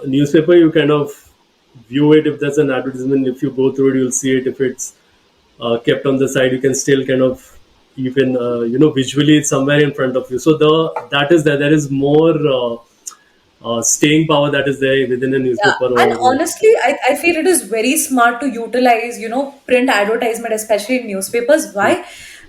newspaper, you kind of view it. If there's an advertisement, if you go through it, you'll see it. If it's kept on the side, you can still kind of, you can visually it's somewhere in front of you. So that is there is more staying power that is there within a Yeah, newspaper and or honestly, I feel it is very smart to utilize, print advertisement, especially in newspapers. Why?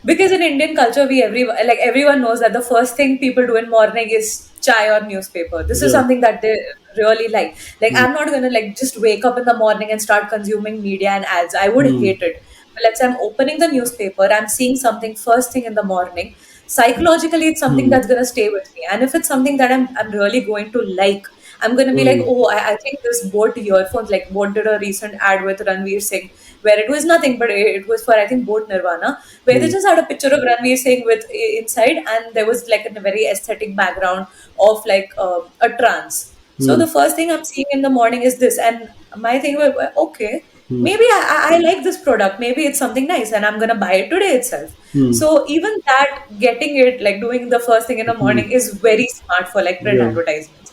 Because in Indian culture, everyone knows that the first thing people do in morning is chai or newspaper. This is yeah. something that they really like. Like Hmm. I'm not gonna like just wake up in the morning and start consuming media and ads. I would Hmm. hate it. But let's say I'm opening the newspaper, I'm seeing something first thing in the morning. psychologically it's something Hmm. that's going to stay with me. And if it's something that I'm really going to like, I'm going to be like, Hmm. oh, I think this Boat earphones, like Boat did a recent ad with Ranveer Singh where it was nothing, but it was for, I think, Boat Nirvana, where they Hmm. just had a picture of Ranveer Singh with inside, and there was like a very aesthetic background of like a trance. So Hmm. the first thing I'm seeing in the morning is this, and my thing was, okay, Hmm. maybe I like this product, maybe it's something nice, and I'm gonna buy it today itself. Hmm. So even that, getting it, like doing the first thing in the Hmm. morning, is very smart for like print Yeah. advertisements.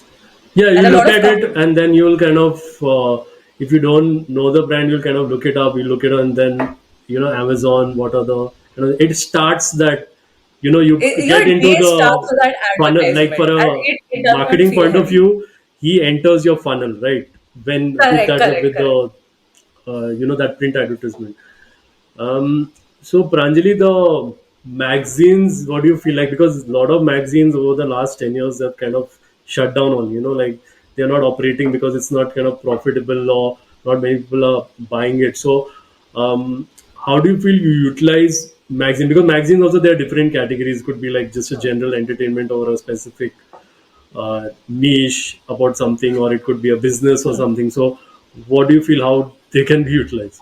Yeah, you And a look lot of at it companies, and then you'll kind of, if you don't know the brand, you'll kind of look it up. You look it up and then, Amazon, what are the, it starts that, you your get into day starts the with that funnel, like for advertisement, and a it does not marketing feel point of heavy. view, he enters your funnel, right? When with Correct, that, correct, with correct. the, that print advertisement. So Pranjali, the magazines, what do you feel like? Because a lot of magazines over the last 10 years have kind of shut down on, like they're not operating because it's not kind of profitable or not many people are buying it. So how do you feel you utilize magazine? Because magazines also there are different categories. Could be like just a general entertainment or a specific niche about something, or it could be a business or something. So what do you feel how they can be utilized?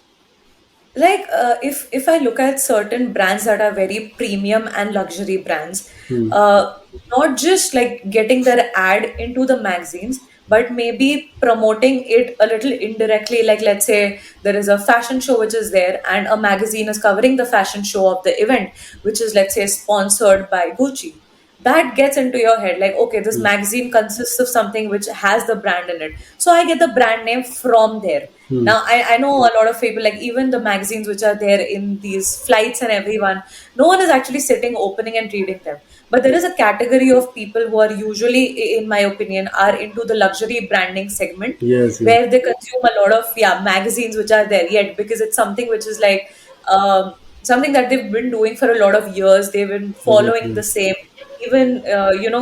Like if I look at certain brands that are very premium and luxury brands, Hmm. uh, not just like getting their ad into the magazines, but maybe promoting it a little indirectly. Like, let's say there is a fashion show which is there, and a magazine is covering the fashion show of the event, which is, let's say, sponsored by Gucci. That gets into your head like, okay, this Hmm. magazine consists of something which has the brand in it, so I get the brand name from there. Hmm. Now, I know a lot of people, like even the magazines which are there in these flights and everyone, no one is actually sitting, opening, and reading them. But there is a category of people who are usually, in my opinion, are into the luxury branding segment, Yes, yes. where they consume a lot of, yeah, magazines which are there yet, because it's something which is like something that they've been doing for a lot of years. They've been following Exactly. the same. Even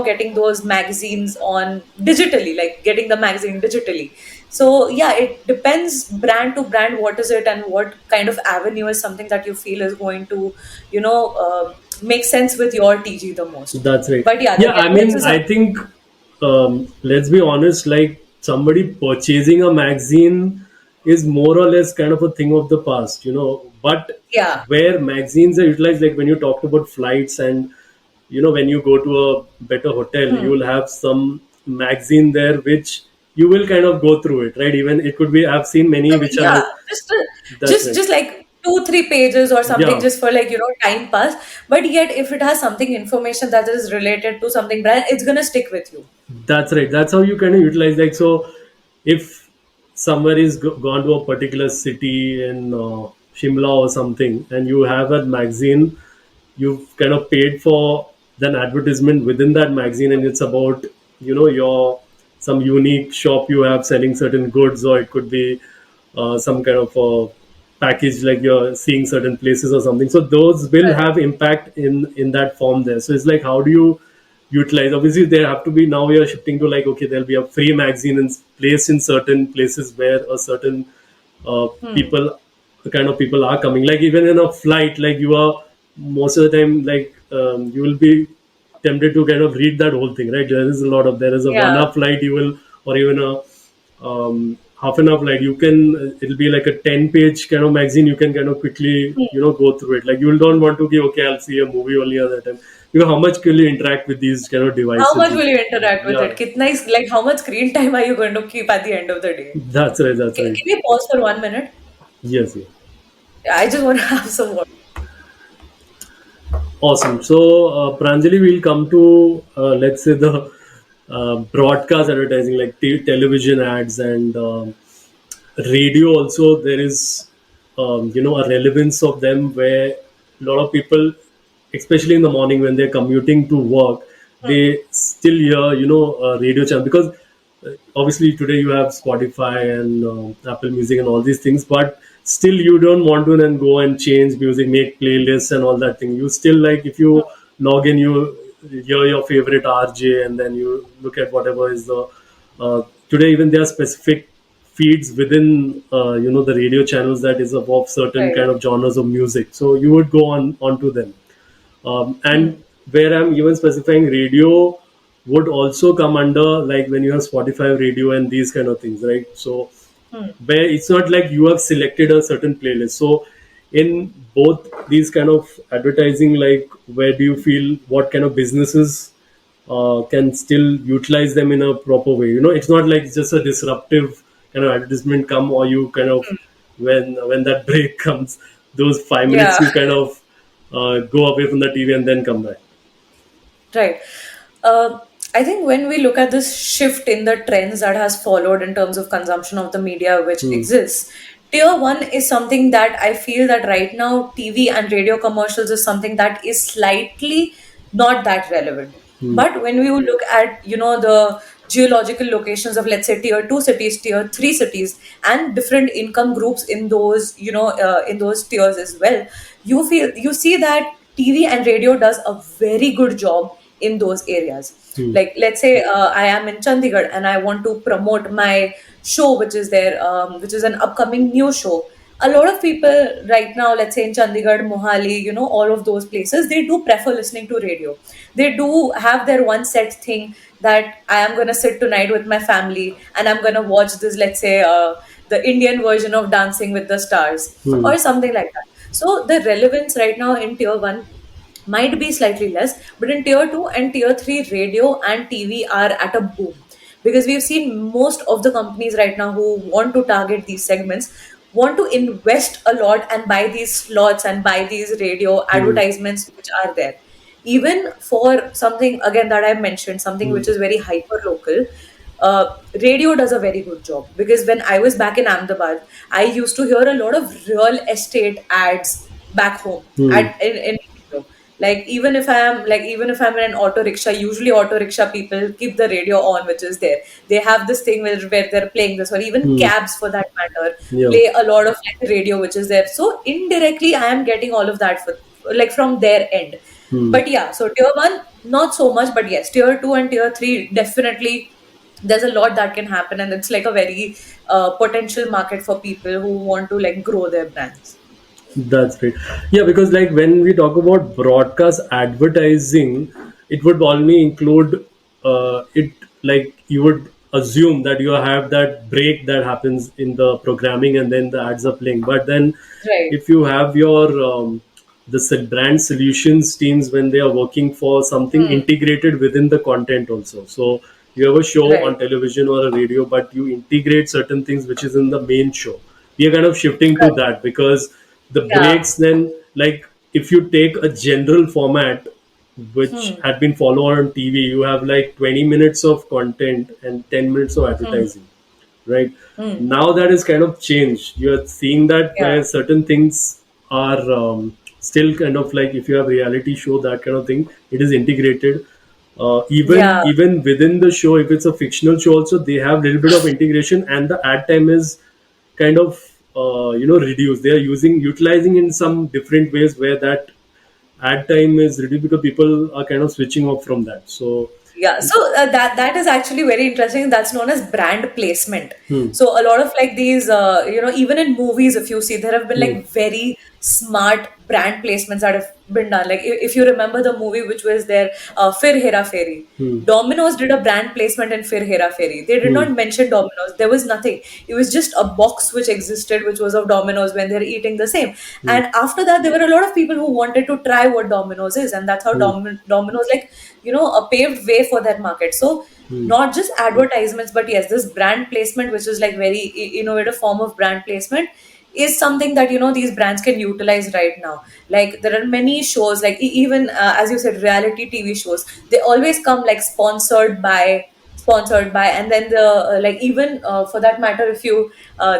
getting those magazines on digitally, like getting the magazine digitally. So yeah, it depends brand to brand, what is it and what kind of avenue is something that you feel is going to, make sense with your TG the most. That's right. But yeah, Yeah, the I relevance mean, is I something. think, let's be honest, like somebody purchasing a magazine is more or less kind of a thing of the past, But Yeah. where magazines are utilized, like when you talked about flights and, when you go to a better hotel, you Hmm. will have some magazine there which you will kind of go through it, right? Even it could be, I've seen many which Yeah, are, just that's right. just like 2 3 pages or something, Yeah. just for like time pass. But yet, if it has something information that is related to something brand, it's gonna stick with you. That's right. That's how you kind of utilize. Like, so if somewhere is gone to a particular city in Shimla or something, and you have a magazine, you've kind of paid for an advertisement within that magazine, and it's about your some unique shop you have selling certain goods, or it could be some kind of a package like you're seeing certain places or something. So those will Correct. have impact in that form there. So it's like, how do you utilize? Obviously there have to be, now we are shifting to like, okay, there'll be a free magazine in placed in certain places where a certain Hmm. people, the kind of people are coming, like even in a flight, like you are most of the time, like you will be tempted to kind of read that whole thing, right? There is a lot of, there is a Yeah. 1 hour flight, you will, or even a half an hour flight, you can, it'll be like a 10-page kind of magazine, you can kind of quickly Hmm. go through it. Like you don't want to be, okay, I'll see a movie only at that time, how much can you interact with these kind of How devices? much will you interact with Yeah, it? Kitna is like how much screen time are you going to keep at the end of the day? that's right, that's right. Can we pause for 1 minute? Yes, yes. I just want to have some water. Awesome. So, Pranjali, we'll come to, let's say, the broadcast advertising, like television ads and radio. Also, there is, a relevance of them where a lot of people, especially in the morning when they're commuting to work, they still hear, radio channel, because obviously today you have Spotify and Apple Music and all these things, but still you don't want to then go and change music, make playlists and all that thing. You still, like, if you log in, you hear your favorite RJ and then you look at whatever is the today, even there are specific feeds within the radio channels that is of certain Right. kind of genres of music, so you would go on onto them. And Hmm. where I'm even specifying radio would also come under, like when you have Spotify radio and these kind of things, right? So Hmm. where it's not like you have selected a certain playlist. So in both these kind of advertising, like where do you feel what kind of businesses can still utilize them in a proper way? It's not like just a disruptive kind of advertisement come, or you kind of, when that break comes, those 5 minutes Yeah. you kind of go away from the TV and then come back. Right. Uh, I think when we look at this shift in the trends that has followed in terms of consumption of the media which Hmm. exists, tier one is something that I feel that right now TV and radio commercials is something that is slightly not that relevant. Hmm. But when we look at, the geological locations of, let's say, tier two cities, tier three cities, and different income groups in those, in those tiers as well, you see that TV and radio does a very good job in those areas. Hmm. Like, let's say I am in Chandigarh and I want to promote my show, which is there, which is an upcoming new show. A lot of people right now, let's say in Chandigarh, Mohali, all of those places, they do prefer listening to radio. They do have their one set thing that I am going to sit tonight with my family and I'm going to watch this, let's say, the Indian version of Dancing with the Stars Hmm. or something like that. So the relevance right now in tier one might be slightly less, but in tier 2 and tier 3, radio and TV are at a boom, because we've seen most of the companies right now who want to target these segments want to invest a lot and buy these slots and buy these radio Hmm. advertisements which are there. Even for something again that I mentioned, something Hmm. which is very hyper local, radio does a very good job, because when I was back in Ahmedabad, I used to hear a lot of real estate ads back home Hmm. in radio. Like, even if I'm in an auto rickshaw, usually auto rickshaw people keep the radio on, which is there. They have this thing where they're playing this, or even Hmm. cabs for that matter Yeah. play a lot of like radio, which is there. So indirectly, I am getting all of that like from their end. Hmm. But yeah, so tier one, not so much, but yes, tier two and tier three, definitely there's a lot that can happen, and it's like a very potential market for people who want to like grow their brands. That's great. Yeah, because like when we talk about broadcast advertising, it would only include it, like you would assume that you have that break that happens in the programming and then the ads are playing. But then Right. if you have your brand solutions teams, when they are working for something Hmm. integrated within the content also. So you have a show Right. on television or a radio, but you integrate certain things which is in the main show. We are kind of shifting to Correct. that, because the Yeah. breaks then, like if you take a general format which Hmm. had been followed on TV, you have like 20 minutes of content and 10 minutes of Hmm. advertising, right? Hmm. Now that is kind of changed. You're seeing that Yeah. where certain things are still kind of like, if you have reality show, that kind of thing, it is integrated. Even Yeah. even within the show, if it's a fictional show also, they have a little bit of integration, and the ad time is kind of reduced. They are utilizing in some different ways where that ad time is reduced, because people are kind of switching off from that. So Yeah, so that is actually very interesting. That's known as brand placement. hmm, So a lot of like these, even in movies, if you see, there have been hmm, like very smart brand placements that have been done. Like, if you remember the movie which was there, Fir Hera Fairy. hmm, Domino's did a brand placement in Fir Hera Fairy. They did hmm, not mention Domino's. There was nothing. It was just a box which existed, which was of Domino's when they're eating the same. hmm, And after that, there were a lot of people who wanted to try what Domino's is, and that's how hmm, Domino's, like, a paved way for that market. So hmm. not just advertisements, but yes, this brand placement, which is like very innovative form of brand placement, is something that these brands can utilize right now. Like, there are many shows, like even as you said, reality TV shows, they always come like sponsored by, and then the like, even for that matter, if you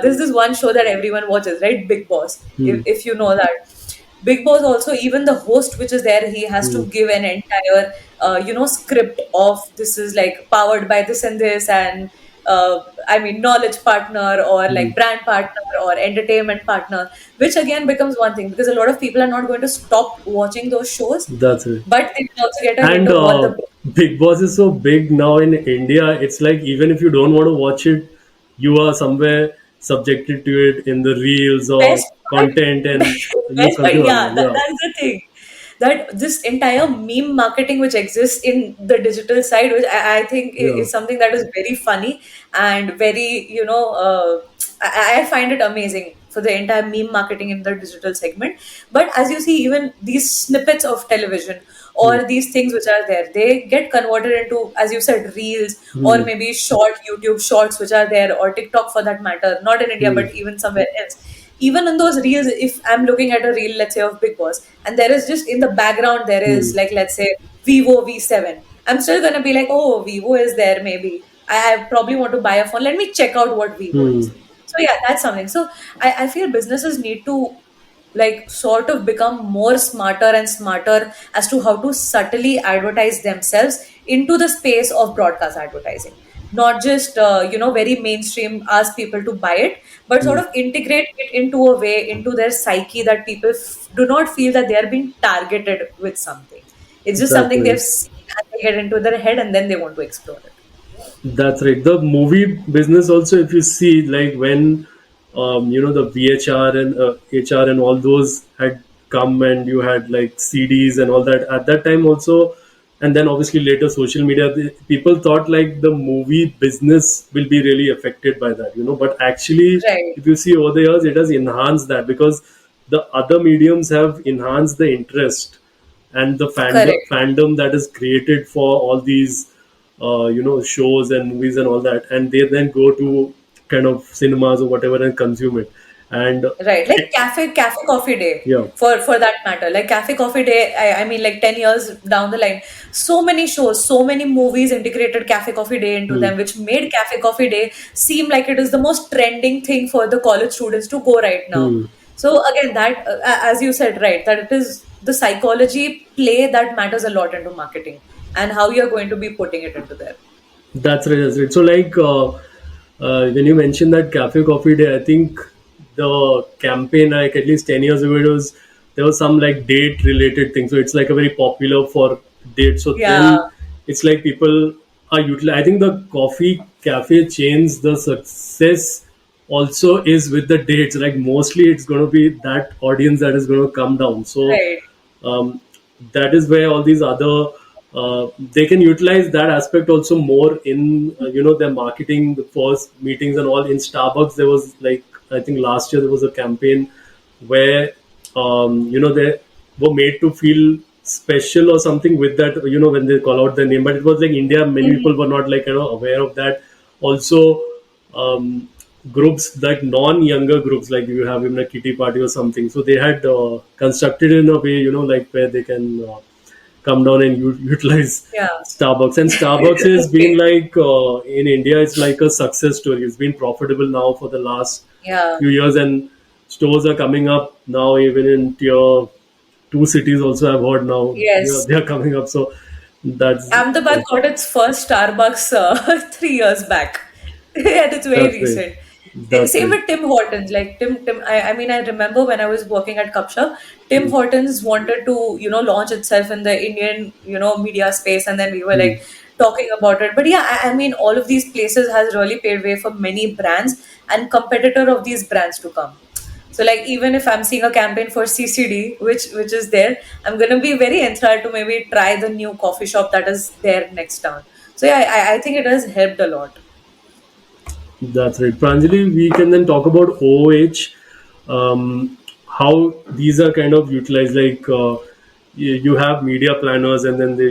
there's this one show that everyone watches, right? Big Boss, Hmm. if you know that. Big Boss also, even the host which is there, he has Hmm. to give an entire, script of this is like powered by this and this, and I mean, knowledge partner or Hmm. like brand partner or entertainment partner, which again becomes one thing, because a lot of people are not going to stop watching those shows, That's it. but they will also get a hit And of what the Big Boss is so big now in India. It's like even if you don't want to watch it, you are somewhere subjected to it in the reels or best part. content, and you Best part, consume yeah, it. Yeah. that's the thing. that this entire meme marketing which exists in the digital side, which I think Yeah. is something that is very funny and very, I find it amazing for the entire meme marketing in the digital segment. But as you see, even these snippets of television Hmm. or these things which are there, they get converted into, as you said, reels or Hmm. maybe short YouTube shorts which are there, or TikTok for that matter, not in India, Hmm. but even somewhere else. Even in those reels, if I'm looking at a reel, let's say of Big Boss, and there is just in the background, there is Hmm. like, let's say, Vivo V7, I'm still gonna be like, oh, Vivo is there, maybe. I probably want to buy a phone. Let me check out what Vivo Hmm. is. So yeah, that's something. So I feel businesses need to like sort of become more smarter and smarter as to how to subtly advertise themselves into the space of broadcast advertising, not just very mainstream, ask people to buy it, but sort Hmm. of integrate it into a way into their psyche that people do not feel that they are being targeted with something. It's just That's something right. they've seen and they get into their head and then they want to explore it. That's right. The movie business also, if you see, like when the VHR and HR and all those had come, and you had like CDs and all that at that time also, and then obviously later social media, people thought like the movie business will be really affected by that, But actually, Right. if you see over the years, it has enhanced that because the other mediums have enhanced the interest and the Correct. fandom that is created for all these shows and movies and all that, and they then go to kind of cinemas or whatever and consume it. And Right, like cafe coffee day, yeah. for that matter. Like cafe coffee day, I mean, like 10 years down the line, so many shows, so many movies integrated cafe coffee day into Hmm. them, which made cafe coffee day seem like it is the most trending thing for the college students to go right now. Hmm. So again, that as you said, right, that it is the psychology play that matters a lot into marketing and how you're going to be putting it into there. That's right. That's right. So, like, when you mentioned that Cafe Coffee Day, I think the campaign, like at least 10 years ago, there was some like date related thing. So it's like a very popular for dates. So Yeah, then it's like people are utilizing. I think the coffee cafe chains, the success also is with the dates. Like mostly, it's going to be that audience that is going to come down. So right. um, that is where all these other they can utilize that aspect also more in their marketing, the first meetings and all. In Starbucks there was like, I think last year there was a campaign where they were made to feel special or something with that, when they call out their name. But it was like India, many Mhm. people were not like aware of that also. um, Groups like non-younger groups, like you have even a kitty party or something, so they had constructed in a way, like where they can come down and utilize Yeah. Starbucks. And Starbucks has Okay. been like, in India, it's like a success story. It's been profitable now for the last Yeah. few years, and stores are coming up now, even in tier two cities. Also, I've heard now, yeah, Yes. they are coming up. So that's Ahmedabad got its first Starbucks 3 years back, and it's very that's right. recent. That's Same right. with Tim Hortons. Like Tim. I mean, I remember when I was working at Kapsha, Tim Hmm. Hortons wanted to, launch itself in the Indian, media space, and then we were Hmm. like talking about it. But yeah, I mean, all of these places has really paved way for many brands and competitor of these brands to come. So like even if I'm seeing a campaign for CCD, which is there, I'm gonna be very enthralled to maybe try the new coffee shop that is there next town. So yeah, I think it has helped a lot. That's right. Pranjali, we can then talk about OOH, how these are kind of utilized. Like you have media planners, and then they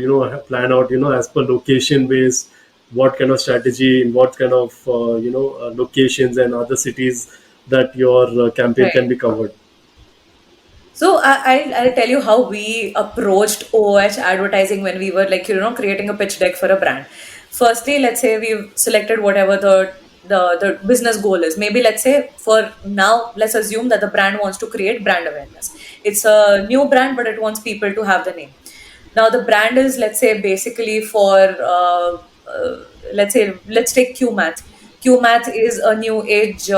plan out, as per location base, what kind of strategy and what kind of locations and other cities that your campaign can Right. be covered. So I'll tell you how we approached OOH advertising when we were like, creating a pitch deck for a brand. Firstly, let's say we've selected whatever the business goal is. Maybe let's say for now, let's assume that the brand wants to create brand awareness. It's a new brand, but it wants people to have the name. Now the brand is, let's say, basically for let's take QMath. QMath is a new age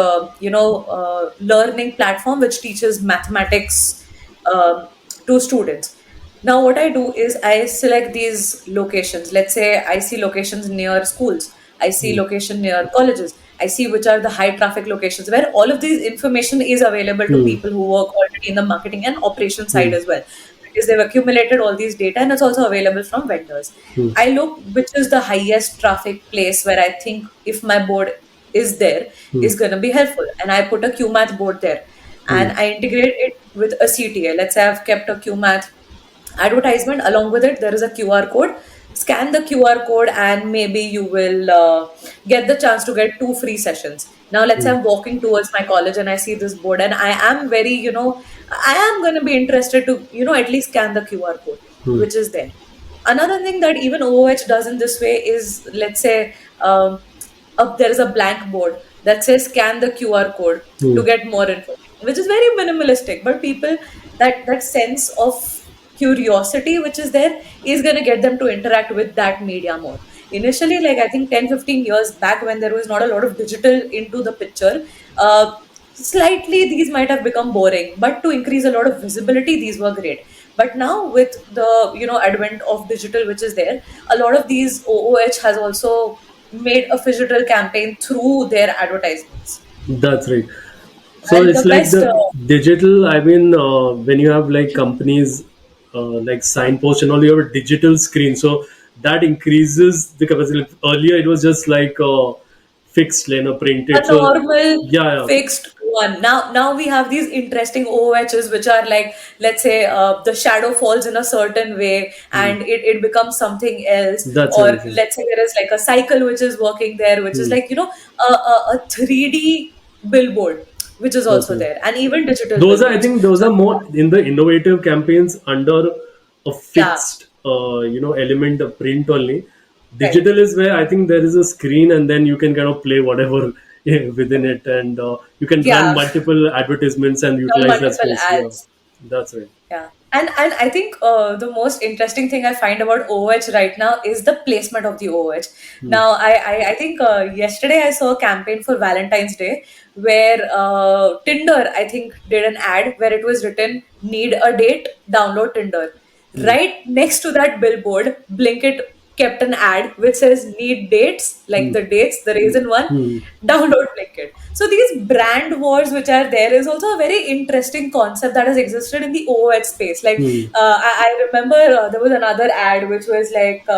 learning platform which teaches mathematics um, to students. Now what I do is I select these locations. Let's say I see locations near schools, I see Hmm. location near colleges, I see which are the high traffic locations where all of these information is available to Hmm. people who work already in the marketing and operation side Hmm. as well. because they've accumulated all these data and it's also available from vendors. Hmm. I look which is the highest traffic place where I think if my board is there Hmm. is going to be helpful, and I put a QMath board there Hmm. and I integrate it with a CTA. Let's say I've kept a QMath advertisement. Along with it there is a QR code. Scan the QR code and maybe you will get the chance to get 2 free sessions. Now let's say Hmm. I'm walking towards my college and I see this board and I am very, I am going to be interested to, at least scan the QR code Hmm. which is there. Another thing that even OOH does in this way is, let's say, there is a blank board that says scan the QR code Hmm. to get more information, which is very minimalistic. But people, that sense of curiosity which is there is going to get them to interact with that media more. Initially, like I think 10-15 years back, when there was not a lot of digital into the picture, slightly these might have become boring, but to increase a lot of visibility these were great. But now with the advent of digital which is there, a lot of these OOH has also made a phygital campaign through their advertisements. That's right. So And the it's like best, the digital. I mean, when you have like companies like signpost and all, you have a digital screen. So that increases the capacity. Like, earlier, it was just like fixed, you know, a printed. So normal yeah, yeah. fixed one. Now we have these interesting OOHs which are like, let's say, the shadow falls in a certain way Hmm. and it becomes something else. That's Or right. let's say there is like a cycle which is working there, which is Hmm. like, a 3D billboard which is That's also right. there, and even digital Those are, I billboards. think, those So are more in the innovative campaigns under a yeah, fixed, element of print only. right. Digital is where I think there is a screen and then you can kind of play whatever within it, and you can run Yeah, multiple advertisements and utilize that multiple space. Yeah, ads. that's right. Yeah. And I think the most interesting thing I find about OOH right now is the placement of the OOH. Hmm. Now, I think yesterday I saw a campaign for Valentine's Day where Tinder, I think, did an ad where it was written, "Need a date? Download Tinder." Hmm. Right next to that billboard, Blinkit kept an ad which says, "Need dates," like Hmm. the dates, the Hmm. reason one, Hmm. download Blinkit. So these brand wars which are there is also a very interesting concept that has existed in the OOH space. Like Hmm. I remember there was another ad which was like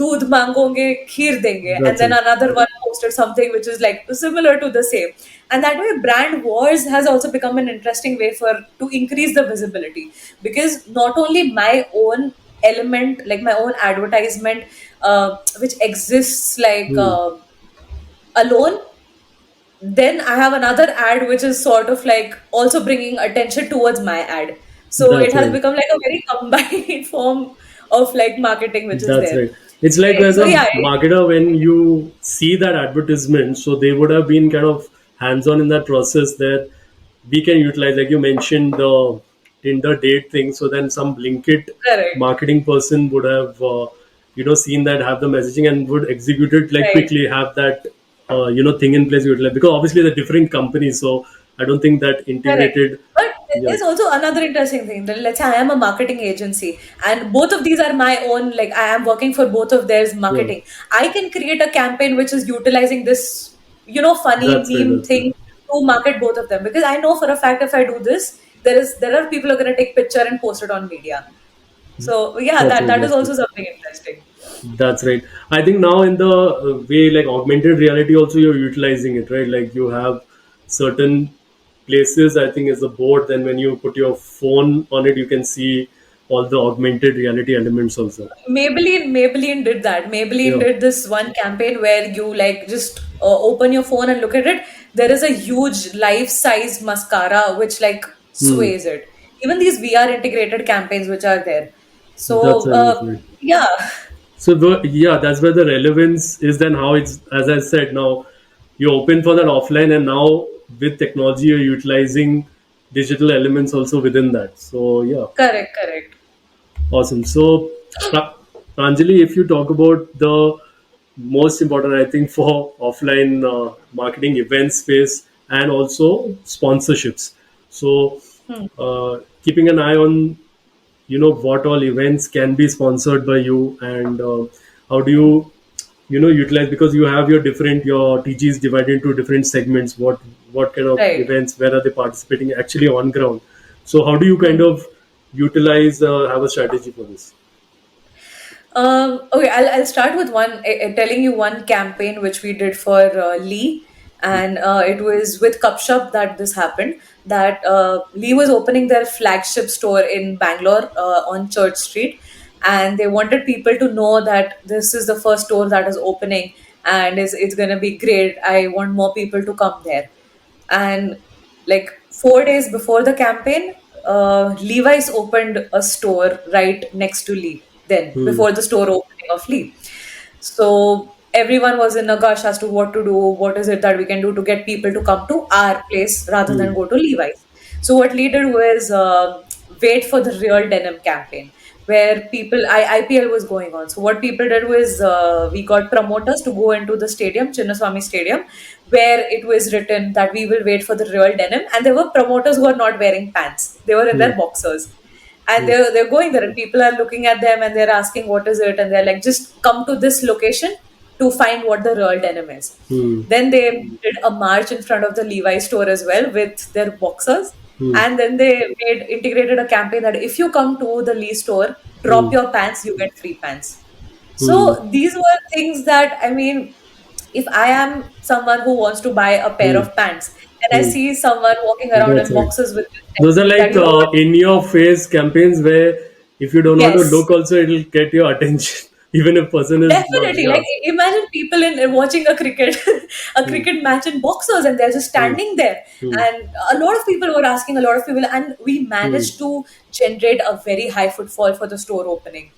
दूध मांगोगे खीर देंगे, and That's then right. another one posted something which is like similar to the same. And that way brand wars has also become an interesting way for to increase the visibility, because not only my own element, like my own advertisement, which exists like Hmm. alone, then I have another ad which is sort of like also bringing attention towards my ad. So it That's has right. become like a very combined form of like marketing which is That's there. right. It's like Right. as So a yeah, marketer, when you see that advertisement, so they would have been kind of hands on in that process that we can utilize, like you mentioned, the Tinder date thing. So then some Blinkit correct. marketing person would have, seen that, have the messaging and would execute it like Right. quickly, have that, thing in place. Utilize, because obviously they're different companies. So I don't think that Correct. integrated. But Yeah. there's also another interesting thing. That let's say I am a marketing agency, and both of these are my own, like I am working for both of theirs Yeah. marketing. I can create a campaign which is utilizing this, funny That's right. meme That's right. thing to market both of them. Because I know for a fact if I do this, there are people who are gonna take picture and post it on media. So yeah, That's right. that is That's right. also something interesting. That's right. I think now in the way like augmented reality, also you're utilizing it, right? Like you have certain places, I think, is a board. Then when you put your phone on it, you can see all the augmented reality elements also. Maybelline did that. Maybelline Yeah. did this one campaign where you like just open your phone and look at it. There is a huge life-size mascara which like Hmm. sways it. Even these VR integrated campaigns which are there. That's So right. That's right. yeah, So yeah, that's where the relevance is. Then how it's, as I said, now you're open for that offline, and now with technology you're utilizing digital elements also within that. So yeah. correct, correct. Awesome. So, Pranjali, if you talk about the most important, I think, for offline marketing event space and also sponsorships. So, Hmm. keeping an eye on, what all events can be sponsored by you, and how do you, utilize, because you have your TGs divided into different segments. What kind of Right. events? Where are they participating actually on ground? So, how do you kind Hmm. of utilize have a strategy for this? Okay, I'll start with telling you one campaign which we did for Lee, and it was with Cupshop that this happened. That Lee was opening their flagship store in Bangalore on Church Street, and they wanted people to know that this is the first store that is opening, and it's gonna be great. I want more people to come there. And like 4 days before the campaign, Levi's opened a store right next to Lee, then Hmm. before the store opening of Lee. So everyone was in a gush as to what to do, what is it that we can do to get people to come to our place rather Hmm. than go to Levi's. So what Lee did was wait for the real denim campaign, where IPL was going on. So what people did was we got promoters to go into the stadium, Chinnaswamy Stadium, where it was written that we will wait for the real denim, and there were promoters who were not wearing pants; they were in Hmm. their boxers, and Hmm. they're going there, and people are looking at them and they're asking what is it, and they're like, just come to this location to find what the real denim is. Hmm. Then they did a march in front of the Levi store as well with their boxers. Hmm. And then they integrated a campaign that if you come to the Lee store, drop Hmm. your pants, you get free pants. Hmm. So these were things that, I mean, if I am someone who wants to buy a pair Hmm. of pants and I Hmm. see someone walking around That's in right. boxes with this Those are technique that, like you know what, in your face campaigns where if you don't want to yes, look, also it'll get your attention, even if person is not. definitely. Yeah. Like imagine people in watching a cricket a Hmm. cricket match in boxers, and they're just Hmm. standing there. Hmm. And a lot of people were asking, a lot of people, and we Hmm. managed to generate a very high footfall for the store opening.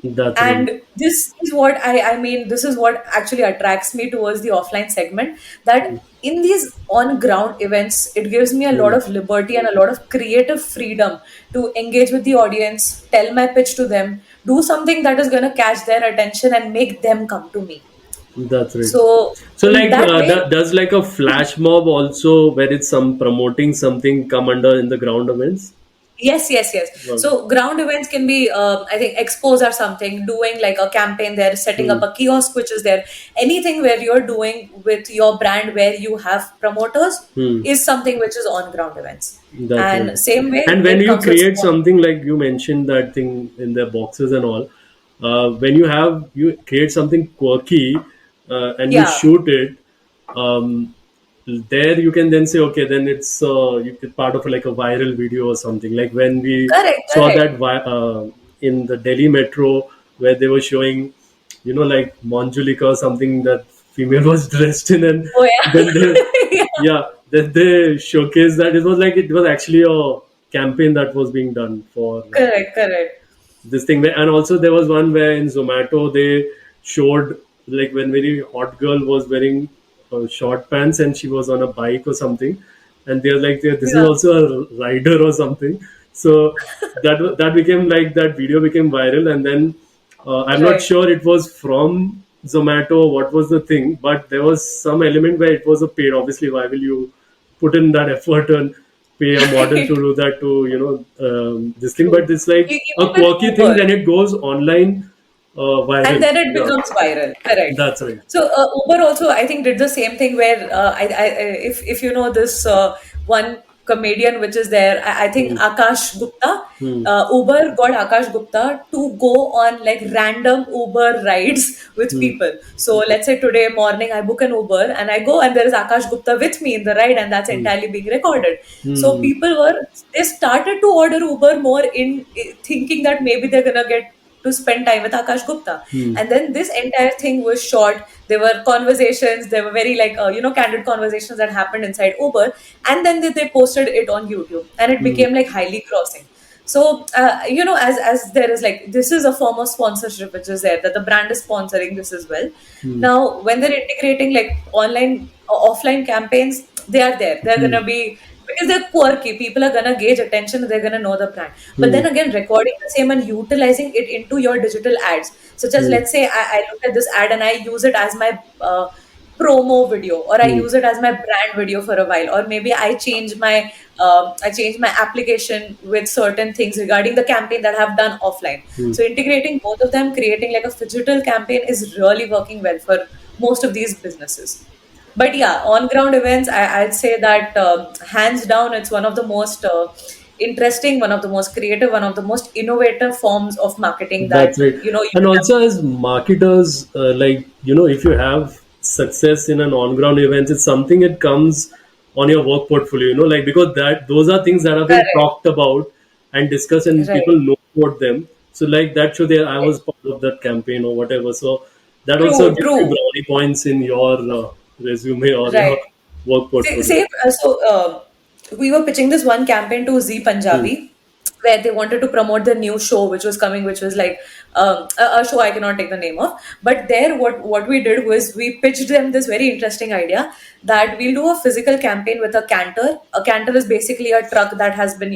That's right. And this is what I mean, this is what actually attracts me towards the offline segment, that in these on ground events it gives me a lot Hmm. of liberty and a lot of creative freedom to engage with the audience, tell my pitch to them, do something that is going to catch their attention and make them come to me. That's right. So So, in like, that way, does like a flash mob also, where it's some promoting something, come under in the ground events? yes, yes, yes. Okay. So ground events can be, I think, expos or something, doing like a campaign there, setting Hmm. up a kiosk which is there. Anything where you're doing with your brand where you have promoters Hmm. is something which is on ground events. That's right. And same way And when it you comes with create sport. something like you mentioned that thing in the boxes and all, when you create something quirky and you Yeah, shoot it, um, there you can then say, okay, then it's you could part of like a viral video or something. Like when we correct, saw correct. that in the Delhi metro where they were showing, like Manjulika or something that female was dressed in, and Oh, yeah. then they, Yeah, yeah, then they showcased that it was like it was actually a campaign that was being done for correct, correct. this thing. And also there was one where in Zomato they showed like when very hot girl was wearing short pants and she was on a bike or something, and they're like, this is Yeah, also a rider or something. So that became like that video became viral, and then I'm not right. sure it was from Zomato or what was the thing, but there was some element where it was a paid. Obviously, why will you put in that effort and pay a model to Right. do that to this thing? True. But it's like Even a with quirky thing, Uber. then it goes online And viral. then it Yeah, becomes viral. Correct. that's right. So Uber also, I think, did the same thing where if you know this one comedian which is there, I think Hmm. Akash Gupta. Hmm. Uber got Akash Gupta to go on like random Uber rides with Hmm. people. So let's say today morning I book an Uber and I go, and there is Akash Gupta with me in the ride, and that's Hmm. entirely being recorded. So Hmm. people they started to order Uber more thinking that maybe they're gonna get to spend time with Akash Gupta. Hmm. And then this entire thing was shot. There were conversations, there were very like, candid conversations that happened inside Uber. And then they posted it on YouTube, and it Hmm. became like highly crossing. So, as there is like, this is a form of sponsorship which is there, that the brand is sponsoring this as well. Hmm. Now, when they're integrating like online, offline campaigns, they are there. They're Hmm. gonna be, because they're quirky. People are gonna gauge attention. They're gonna know the brand. But Hmm. then again, recording the same and utilizing it into your digital ads, such as, Hmm. let's say I look at this ad and I use it as my promo video, or I Hmm. use it as my brand video for a while, or maybe I change my application with certain things regarding the campaign that I've done offline. Hmm. So integrating both of them, creating like a digital campaign is really working well for most of these businesses. But yeah, on ground events, I'd say that hands down, it's one of the most interesting, one of the most creative, one of the most innovative forms of marketing that That's right. you And can have. also, as marketers, if you have success in an on-ground event, it's something that comes on your work portfolio. Like because that those are things that have been Correct. talked about and discussed, and Right. people know about them. So like that show there, I Right. was part of that campaign or whatever. So that also True. gives you True. brownie points in your resume or Right. your work portfolio. Same. We were pitching this one campaign to Z Hmm. Punjabi, where they wanted to promote the new show which was coming, which was like a show I cannot take the name of. But there, what we did was we pitched them this very interesting idea that we'll do a physical campaign with a canter. A canter is basically a truck that has been,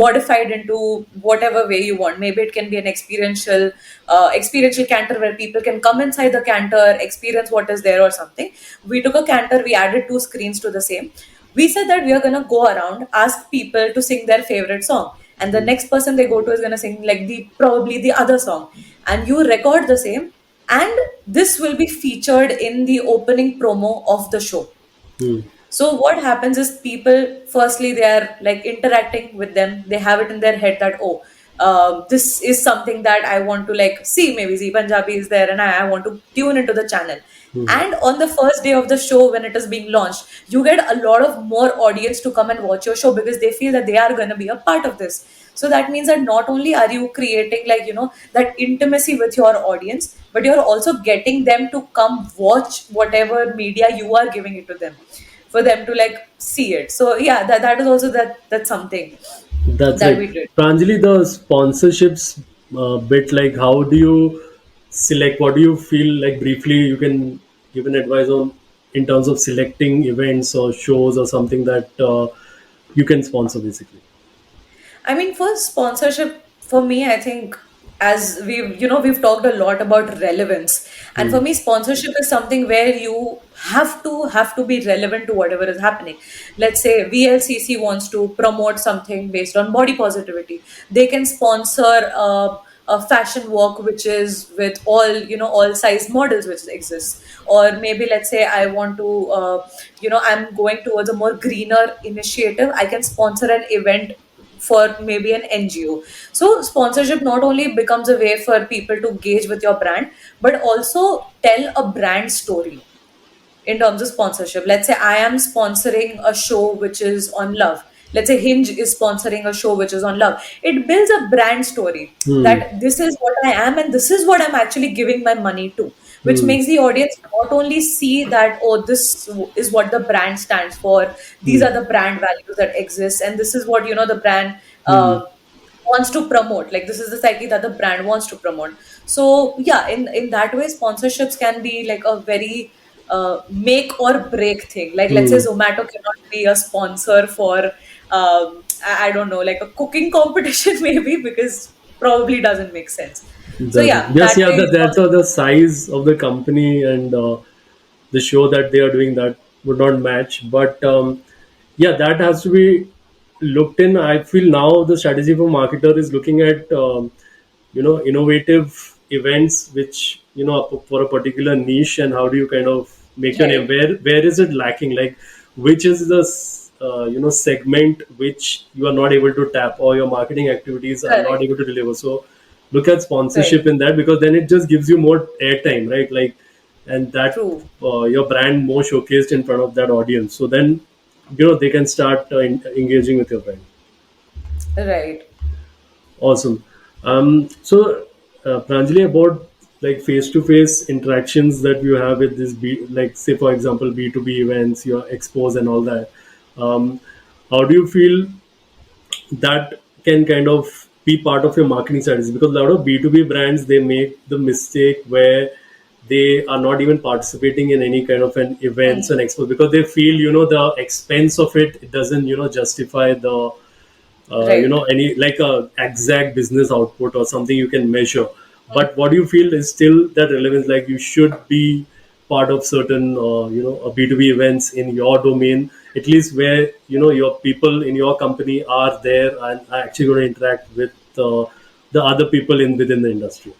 modified into whatever way you want. Maybe it can be an experiential canter where people can come inside the canter, experience what is there or something. We took a canter, we added two screens to the same. We said that we are gonna go around, ask people to sing their favorite song, and the next person they go to is gonna sing like the probably the other song, and you record the same, and this will be featured in the opening promo of the show. Hmm. So what happens is people, firstly, they are like interacting with them. They have it in their head that, oh, this is something that I want to like see. Maybe Z Punjabi is there, and I want to tune into the channel. Hmm. And on the first day of the show, when it is being launched, you get a lot of more audience to come and watch your show because they feel that they are going to be a part of this. So that means that not only are you creating like that intimacy with your audience, but you're also getting them to come watch whatever media you are giving it to them, for them to like see it. So yeah, that is also that's something That's that right. we did. Pranjali, the sponsorships bit, like how do you select? What do you feel like briefly you can give an advice on in terms of selecting events or shows or something that you can sponsor basically? I mean, for sponsorship, for me, I think as we've talked a lot about relevance, and Hmm. for me, sponsorship is something where you have to be relevant to whatever is happening. Let's say VLCC wants to promote something based on body positivity, they can sponsor a fashion walk which is with all size models which exists. Or maybe let's say I want to I'm going towards a more greener initiative, I can sponsor an event for maybe an NGO. So sponsorship not only becomes a way for people to gauge with your brand, but also tell a brand story in terms of sponsorship. Let's say I am sponsoring a show which is on love. Let's say Hinge is sponsoring a show which is on love. It builds a brand story Hmm. that this is what I am and this is what I'm actually giving my money to, which Hmm. makes the audience not only see that, oh, this is what the brand stands for, these Hmm. are the brand values that exist, and this is what, the brand Hmm. wants to promote. Like this is the psyche that the brand wants to promote. So yeah, in that way, sponsorships can be like a very make or break thing. Like let's say Hmm. Zomato cannot be a sponsor for I don't know, like a cooking competition maybe, because probably doesn't make sense. So Doesn't. yeah, Yes, that yeah, way that's the size of the company and the show that they are doing that would not match. But yeah, that has to be looked in. I feel now the strategy for marketer is looking at innovative events which for a particular niche, and how do you kind of make your name? right, Where is it lacking? Like which is the segment which you are not able to tap, or your marketing activities are not correct, able to deliver. So look at right, sponsorship in that, because then it just gives you more airtime, right? Like, and that true, your brand more showcased in front of that audience. So then they can start engaging with your brand. right. Awesome. Pranjali, about like face-to-face interactions that you have with this, like say for example B2B events, your expos and all that. Um, how do you feel that can kind of be part of your marketing strategy? Because a lot of B2B brands, they make the mistake where they are not even participating in any kind of an events and expos, because they feel the expense of it doesn't justify the Right. any like a exact business output or something you can measure. But what do you feel is still that relevance, like you should be part of certain B2B events in your domain, at least where your people in your company are there and are actually going to interact with the other people in within the industry.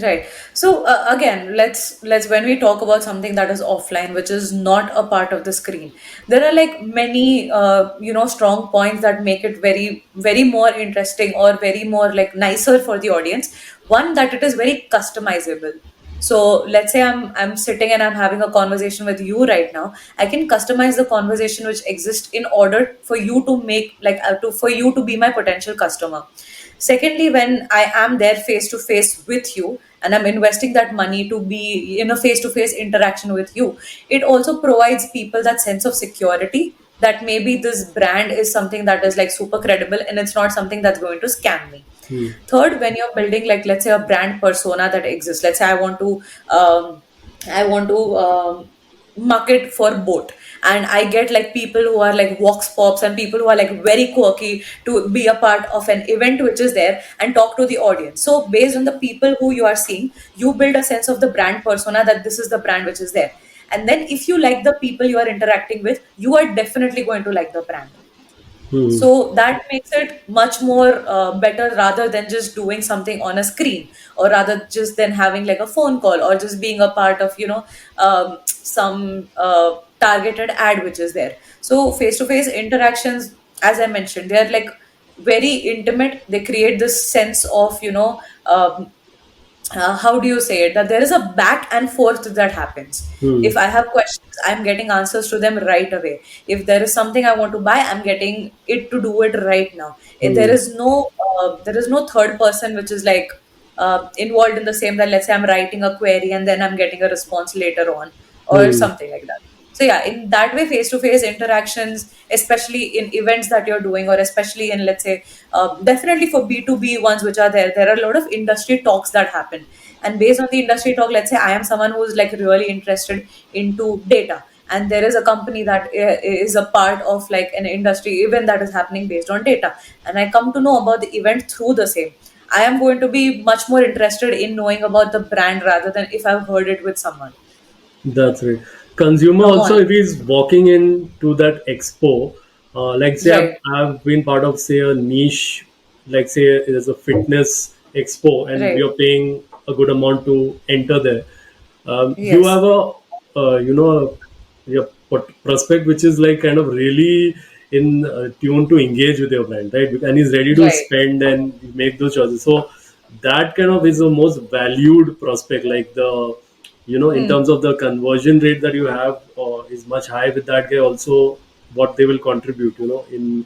Right. So again, let's when we talk about something that is offline, which is not a part of the screen, there are like many strong points that make it very more interesting or very more like nicer for the audience. One, that it is very customizable. So let's say I'm sitting and I'm having a conversation with you right now. I can customize the conversation which exists in order for you to make like to for you to be my potential customer. Secondly, when I am there face to face with you and I'm investing that money to be in a face to face interaction with you, it also provides people that sense of security that maybe this brand is something that is like super credible and it's not something that's going to scam me. Hmm. Third, when you're building like let's say a brand persona that exists, let's say I want to market for boat, and I get like people who are like vox pops and people who are like very quirky to be a part of an event which is there and talk to the audience. So based on the people who you are seeing, you build a sense of the brand persona that this is the brand which is there. And then if you like the people you are interacting with, you are definitely going to like the brand. Hmm. So that makes it much more better rather than just doing something on a screen, or rather just then having like a phone call or just being a part of some targeted ad which is there. So face to face interactions, as I mentioned, they are like very intimate. They create this sense of how do you say it, that there is a back and forth that happens. Hmm. If I have questions, I'm getting answers to them right away. If there is something I want to buy, I'm getting it to do it right now. If there Hmm. is no third person which is like involved in the same, that let's say I'm writing a query and then I'm getting a response later on or Hmm. something like that. So yeah, in that way, face-to-face interactions, especially in events that you're doing, or especially in, let's say, definitely for B2B ones which are there, there are a lot of industry talks that happen. And based on the industry talk, let's say I am someone who is like really interested into data, and there is a company that is a part of like an industry event that is happening based on data, and I come to know about the event through the same. I am going to be much more interested in knowing about the brand rather than if I've heard it with someone. That's right. Consumer Come also, on. if he's walking into that expo, like say Right, I've been part of say a niche, like say there's a fitness expo and right. you're paying a good amount to enter there. You Yes. have a your prospect which is like kind of really in tune to engage with your brand, right? And he's ready to Right. spend and make those choices. So that kind of is the most valued prospect, like the in Hmm. terms of the conversion rate that you have is much high with that guy also, what they will contribute in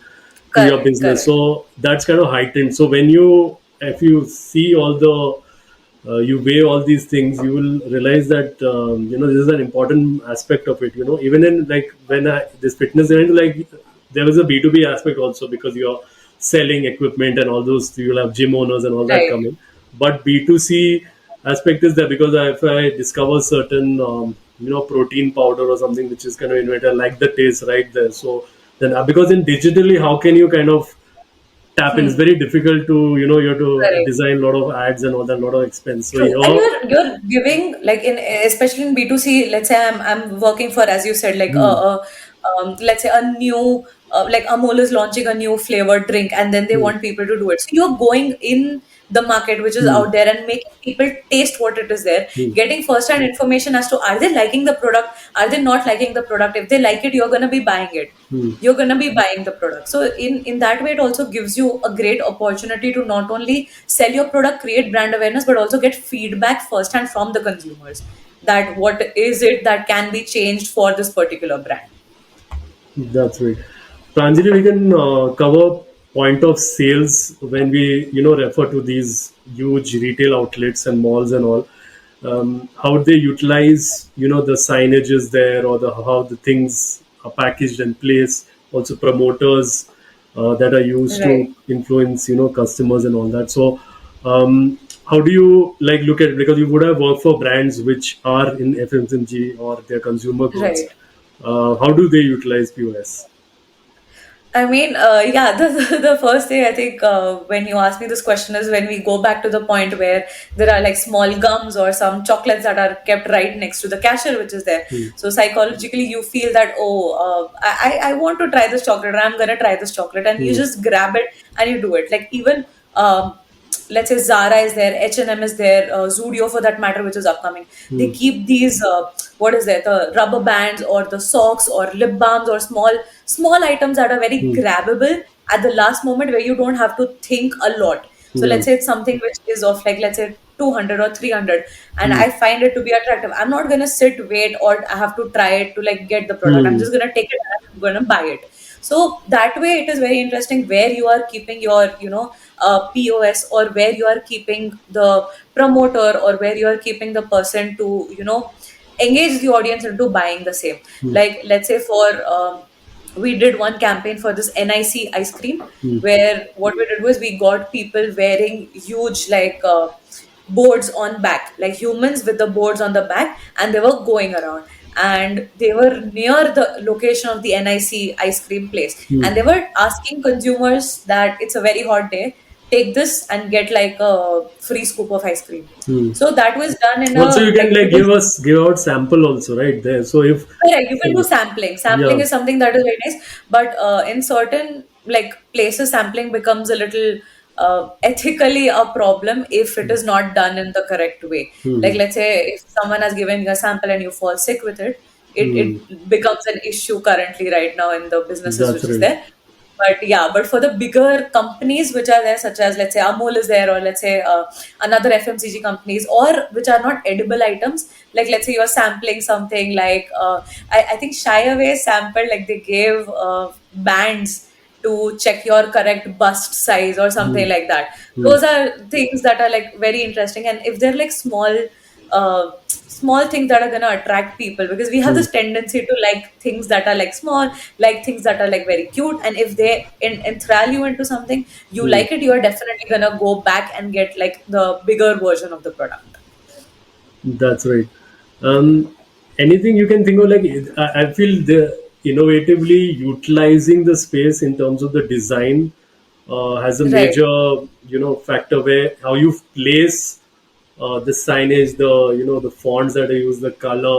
to your Correct, business. correct. So that's kind of heightened. So when you if you see all the you weigh all these things, you will realize that this is an important aspect of it. Even in like when this fitness event, like there was a B2B aspect also, because you're selling equipment and all those. You'll have gym owners and all that Right. coming. But B2C aspect is there, because if I discover certain protein powder or something which is kind of innovative, I like the taste right there. So then because in digitally, how can you kind of tap in? It's Hmm. very difficult to you have to Correct. design a lot of ads and all that, lot of expense. So True. And you're you're giving like in especially in B2C, let's say I'm working for, as you said, like hmm, let's say a new like Amul is launching a new flavored drink and then they hmm, want people to do it. So you're going in the market which is hmm, out there and making people taste what it is there, hmm, getting first hand information as to are they liking the product, are they not liking the product. If they like it, you're gonna be buying it. hmm. You're going to be buying the product. So in that way, it also gives you a great opportunity to not only sell your product, create brand awareness, but also get feedback firsthand from the consumers, that what is it that can be changed for this particular brand. That's right. Pranjali, we can cover point of sales when we refer to these huge retail outlets and malls and all. How they utilize the signages there, or the how the things are packaged and placed. Also promoters that are used Right. to influence customers and all that. So how do you like look at, because you would have worked for brands which are in FMCG or their consumer goods. Right. How do they utilize POS? I mean, yeah, the first thing I think when you ask me this question is when we go back to the point where there are like small gums or some chocolates that are kept right next to the cashier, which is there. Hmm. So psychologically, you feel that, oh, I want to try this chocolate, or I'm gonna try this chocolate, and you Hmm. just grab it and you do it. Like even let's say Zara is there, H&M is there, Zudio for that matter, which is upcoming. They Hmm. keep these what is there, the rubber bands or the socks or lip balms or small items that are very Hmm. grabbable at the last moment, where you don't have to think a lot. So Yeah. let's say it's something which is of like, let's say 200 or 300, and Hmm. I find it to be attractive. I'm not going to sit, wait, or I have to try it to like get the product. I'm Hmm. just going to take it and I'm going to buy it. So that way it is very interesting where you are keeping your, POS, or where you are keeping the promoter, or where you are keeping the person to, engage the audience into buying the same. Hmm. Like, let's say for we did one campaign for this NIC ice cream, Hmm. where what we did was we got people wearing huge, like, boards on back, like humans with the boards on the back, and they were going around, and they were near the location of the NIC ice cream place, Hmm. and they were asking consumers that it's a very hot day, take this and get like a free scoop of ice cream. Hmm. So that was done in Also, a, you can like, like because give out sample also right there. So if correct, you can do sampling. yeah. Sampling is something that is very nice, but in certain like places, sampling becomes a little ethically a problem if it is not done in the correct way. Like, Hmm. let's say if someone has given you a sample and you fall sick with it, Hmm. it becomes an issue currently right now in the businesses That's which is right. there. But yeah, but for the bigger companies which are there, such as, let's say, Amul is there, or let's say another FMCG companies, or which are not edible items, like let's say you're sampling something like, I think Shy Away sampled, like they gave bands to check your correct bust size or Hmm. something like that. Hmm. Those are things that are like very interesting, and if they're like small things that are going to attract people, because we have Hmm. this tendency to like things that are like small, like things that are like very cute, and if they enthrall you into something, you Hmm. like it, you are definitely going to go back and get like the bigger version of the product. That's right. Anything you can think of, like I feel the innovatively utilizing the space in terms of the design has a Right. major factor where how you place the signage, the the fonts that I use, the color,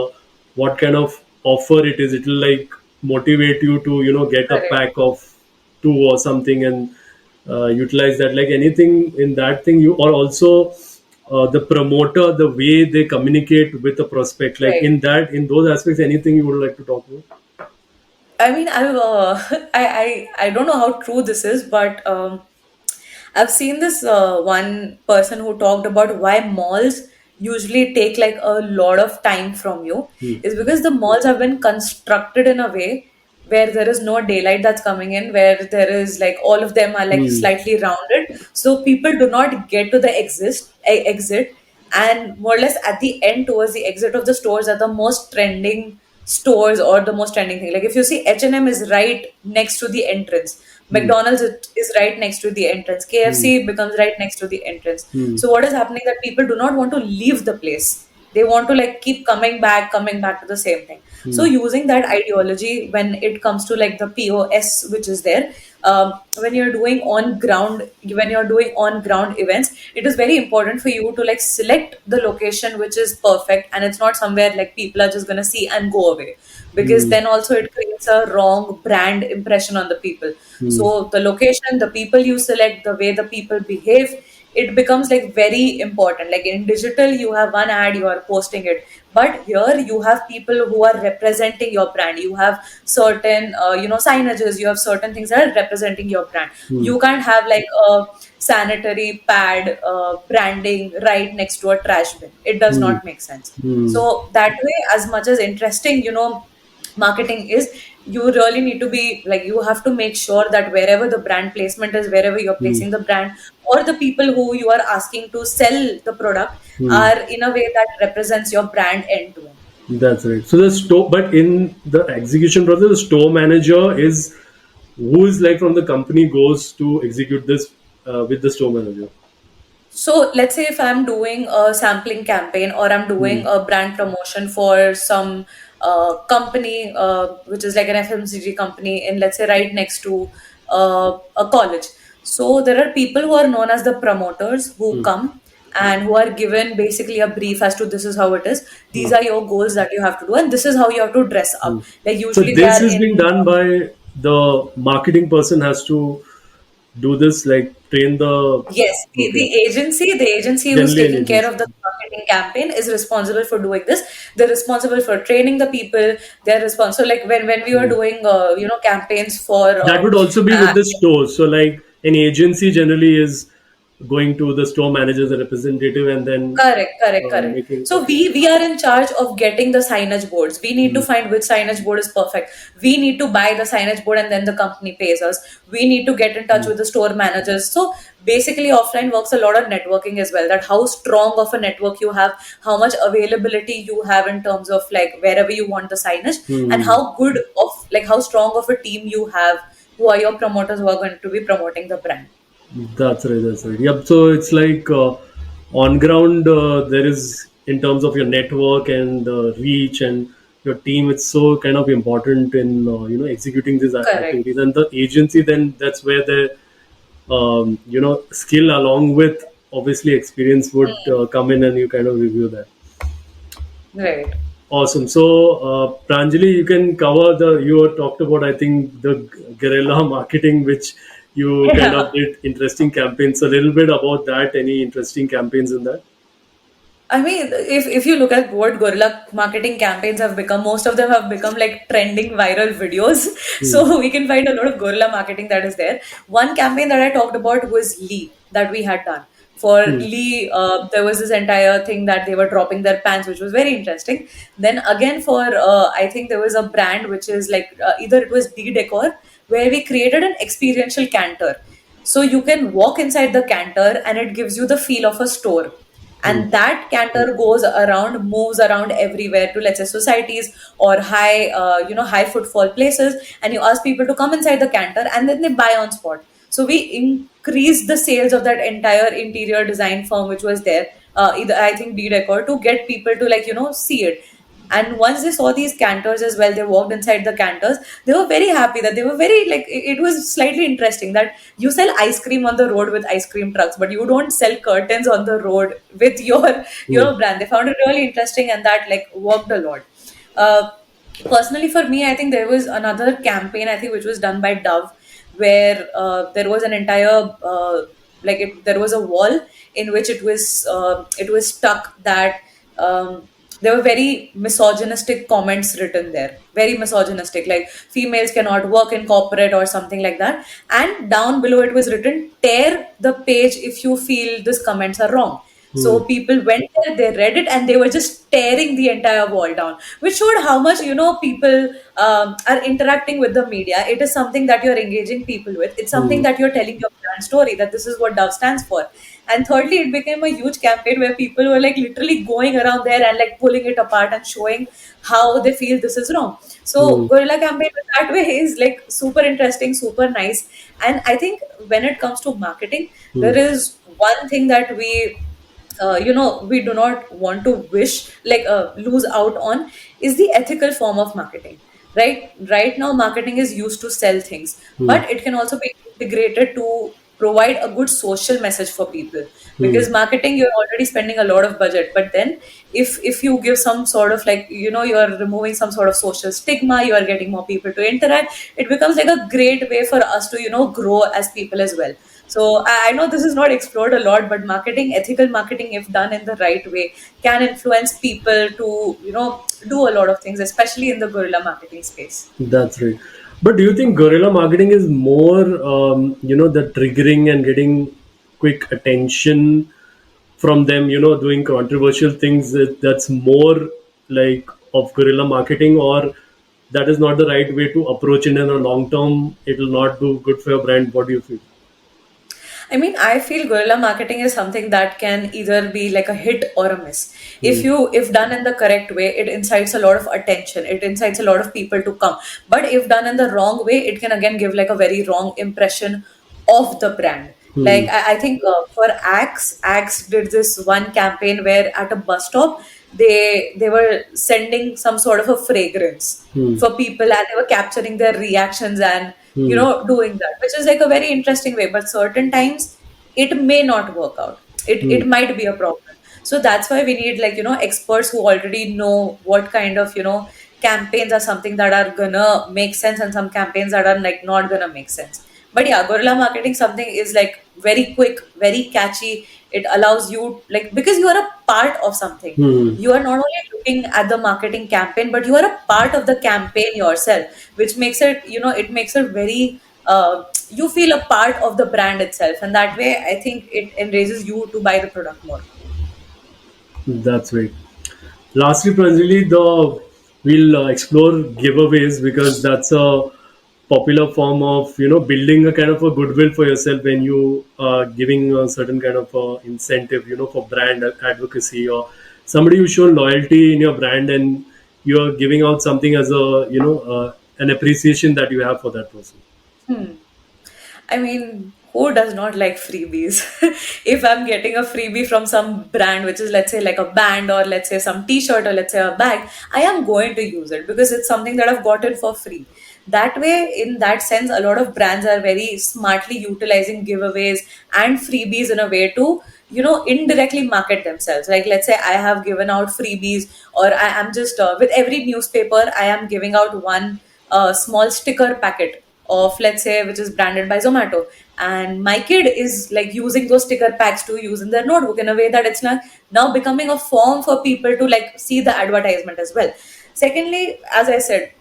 what kind of offer it is. It will like motivate you to get a Correct. pack of two or something and utilize that. Like anything in that thing, you or also the promoter, the way they communicate with the prospect, like Right. in those aspects, anything you would like to talk about? I mean, I don't know how true this is, but I've seen this one person who talked about why malls usually take like a lot of time from you, Hmm. is because the malls have been constructed in a way where there is no daylight that's coming in, where there is like all of them are like Hmm. slightly rounded, so people do not get to the exit, and more or less at the end towards the exit of the stores are the most trending stores, or the most trending thing. Like if you see, H&M is right next to the entrance, Hmm. McDonald's is right next to the entrance, Hmm. KFC becomes right next to the entrance. Hmm. So what is happening, that people do not want to leave the place, they want to like keep coming back to the same thing. So Hmm. using that ideology when it comes to like the POS which is there, when you're doing on ground events, it is very important for you to like select the location which is perfect, and it's not somewhere like people are just going to see and go away, because Hmm. then also it creates a wrong brand impression on the people. Hmm. So the location, the people you select, the way the people behave, it becomes like very important. Like in digital, you have one ad, you are posting it, but here you have people who are representing your brand. You have certain signages, you have certain things that are representing your brand. Hmm. You can't have like a sanitary pad branding right next to a trash bin. It does Hmm. not make sense. Hmm. So that way, as much as interesting, marketing is, you really need to be like, you have to make sure that wherever the brand placement is, wherever you're Hmm. placing the brand, or the people who you are asking to sell the product Hmm. are in a way that represents your brand end to end. That's right. So the store, but in the execution process, the store manager is who is like from the company goes to execute this with the store manager. So let's say if I'm doing a sampling campaign, or I'm Hmm. doing a brand promotion for some company, which is like an FMCG company in, let's say, right next to a college. So there are people who are known as the promoters who Hmm. come and who are given basically a brief as to this is how it is. Hmm. These are your goals that you have to do, and this is how you have to dress up. Hmm. Like So usually they this are is being in done by the marketing person has to. do this, like train the. Yes, Okay, the agency who's generally an taking care agency. of the marketing campaign is responsible for doing this. They're responsible for training the people. They're responsible. So, like when we were Hmm. doing, campaigns for, That would also be with the stores. So, like an agency generally is going to the store manager, the representative, and then correct, correct, correct. making. So Okay. we are in charge of getting the signage boards. We need to Hmm. find which signage board is perfect. We need to buy the signage board and then the company pays us. We need to get in touch Hmm. with the store managers. So basically offline works a lot of networking as well. That how strong of a network you have, how much availability you have in terms of like wherever you want the signage, and Hmm. how good of like how strong of a team you have who are your promoters who are going to be promoting the brand. That's right. That's right. Yep. So it's like on ground, there is in terms of your network and reach and your team. It's so kind of important in executing these Correct. activities. And the agency, then that's where the skill along with obviously experience would come in, and you kind of review that. Right. Awesome. So, Pranjali, you can cover you were talked about, I think, the guerrilla marketing, which you kind Yeah. of did interesting campaigns. A little bit about that. Any interesting campaigns in that? I mean, if you look at what guerrilla marketing campaigns have become, most of them have become like trending viral videos. Hmm. So we can find a lot of guerrilla marketing that is there. One campaign that I talked about was Lee that we had done. For Hmm. Lee, there was this entire thing that they were dropping their pants, which was very interesting. Then again, for I think there was a brand which is like either it was D Decor, where we created an experiential canter. So you can walk inside the canter and it gives you the feel of a store, Hmm. and that canter goes around, moves around everywhere to, let's say, societies or high footfall places, and you ask people to come inside the canter and then they buy on spot. So we increased the sales of that entire interior design firm which was there, either I think D Decor, to get people to see it. And once they saw these canters as well, they walked inside the canters. They were very happy that they were very like it was slightly interesting that you sell ice cream on the road with ice cream trucks, but you don't sell curtains on the road with Hmm. your brand. They found it really interesting, and that like worked a lot. Uh, Personally, for me, I think there was another campaign I think which was done by Dove, where there was an entire there was a wall in which it was stuck that. There were very misogynistic comments written there, very misogynistic, like females cannot work in corporate or something like that. And down below it was written, tear the page if you feel these comments are wrong. Hmm. So people went there, they read it, and they were just tearing the entire wall down, which showed how much people are interacting with the media. It is something that you're engaging people with. It's something Hmm. that you're telling your brand story, that this is what Dove stands for. And thirdly, it became a huge campaign where people were like literally going around there and like pulling it apart and showing how they feel this is wrong. So Hmm. guerrilla campaign in that way is like super interesting, super nice. And I think when it comes to marketing, Hmm. there is one thing that we do not want to lose out on, is the ethical form of marketing. Right now marketing is used to sell things, Hmm. but it can also be integrated to provide a good social message for people. Hmm. Because marketing, you're already spending a lot of budget, but then if you give some sort of you're removing some sort of social stigma, you are getting more people to interact, it becomes like a great way for us to grow as people as well. So I know this is not explored a lot, but marketing, ethical marketing, if done in the right way, can influence people to do a lot of things, especially in the guerrilla marketing space. That's right. But do you think guerrilla marketing is more, the triggering and getting quick attention from them, doing controversial things, that's more like of guerrilla marketing, or that is not the right way to approach it in a long term? It will not do good for your brand. What do you feel? I mean, I feel guerrilla marketing is something that can either be like a hit or a miss. Hmm. If done in the correct way, it incites a lot of attention. It incites a lot of people to come. But if done in the wrong way, it can again give like a very wrong impression of the brand. Hmm. Like I think for Axe did this one campaign where at a bus stop they were sending some sort of a fragrance Hmm. for people, and they were capturing their reactions and Hmm. doing that, which is like a very interesting way. But certain times it may not work out. Hmm. It might be a problem. So that's why we need experts who already know what kind of campaigns are something that are gonna make sense, and some campaigns that are like not gonna make sense. But yeah, guerrilla marketing something is like very quick, very catchy. It allows you, like, because you are a part of something. Hmm. You are not only looking at the marketing campaign, but you are a part of the campaign yourself, which makes it, it makes it very, you feel a part of the brand itself. And that way, I think it enrages you to buy the product more. That's right. Lastly, Pranjali, we'll explore giveaways because that's a popular form of building a kind of a goodwill for yourself when you are giving a certain kind of incentive for brand advocacy, or somebody who show loyalty in your brand, and you're giving out something as a an appreciation that you have for that person. Hmm. I mean, who does not like freebies? If I'm getting a freebie from some brand, which is, let's say, like a band, or let's say some t-shirt, or let's say a bag, I am going to use it because it's something that I've gotten for free. That way, in that sense, a lot of brands are very smartly utilizing giveaways and freebies in a way to, indirectly market themselves. Like, let's say I have given out freebies, or I am just, with every newspaper, I am giving out one small sticker packet of, let's say, which is branded by Zomato, and my kid is like using those sticker packs to use in their notebook in a way that it's like now becoming a form for people to like see the advertisement as well. Secondly, as I said,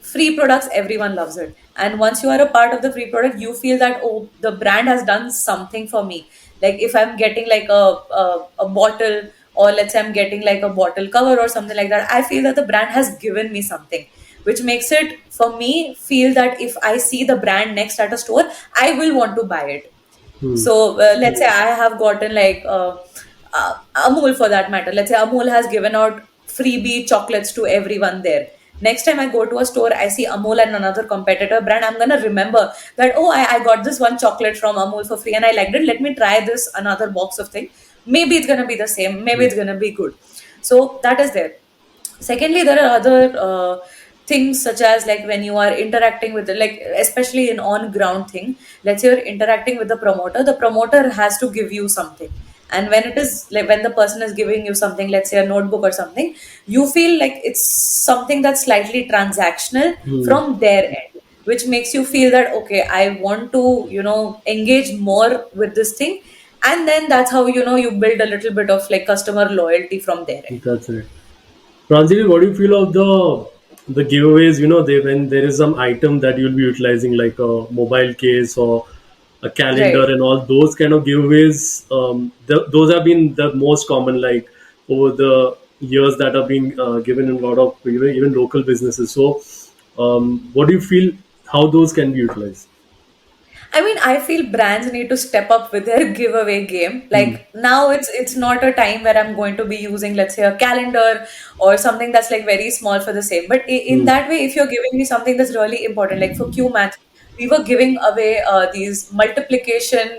free products, everyone loves it, and once you are a part of the free product, you feel that, oh, the brand has done something for me. Like if I'm getting like a bottle, or let's say I'm getting like a bottle cover or something like that, I feel that the brand has given me something, which makes it for me feel that if I see the brand next at a store, I will want to buy it. Hmm. So let's say I have gotten like Amul, for that matter. Let's say Amul has given out freebie chocolates to everyone there. Next time I go to a store, I see Amul and another competitor brand. I'm gonna remember that, oh, I got this one chocolate from Amul for free and I liked it. Let me try this another box of thing. Maybe it's gonna be the same. Maybe it's gonna be good. So that is there. Secondly, there are other things, such as like when you are interacting with like, especially in on ground thing, let's say you're interacting with the promoter has to give you something. And when it is like, when the person is giving you something, let's say a notebook or something, you feel like it's something that's slightly transactional Hmm. from their end, which makes you feel that, okay, I want to, engage more with this thing. And then that's how, you build a little bit of like customer loyalty from their end. That's it. Pranjali, what do you feel of the giveaways? They when there is some item that you'll be utilizing, like a mobile case or a calendar, Right. and all those kind of giveaways. Those have been the most common, like over the years, that have been given in a lot of even local businesses. So, what do you feel? How those can be utilized? I mean, I feel brands need to step up with their giveaway game. Hmm. Like now, it's not a time where I'm going to be using, let's say, a calendar or something that's like very small for the same. But in Hmm. that way, if you're giving me something that's really important, like for Q Math, we were giving away these multiplication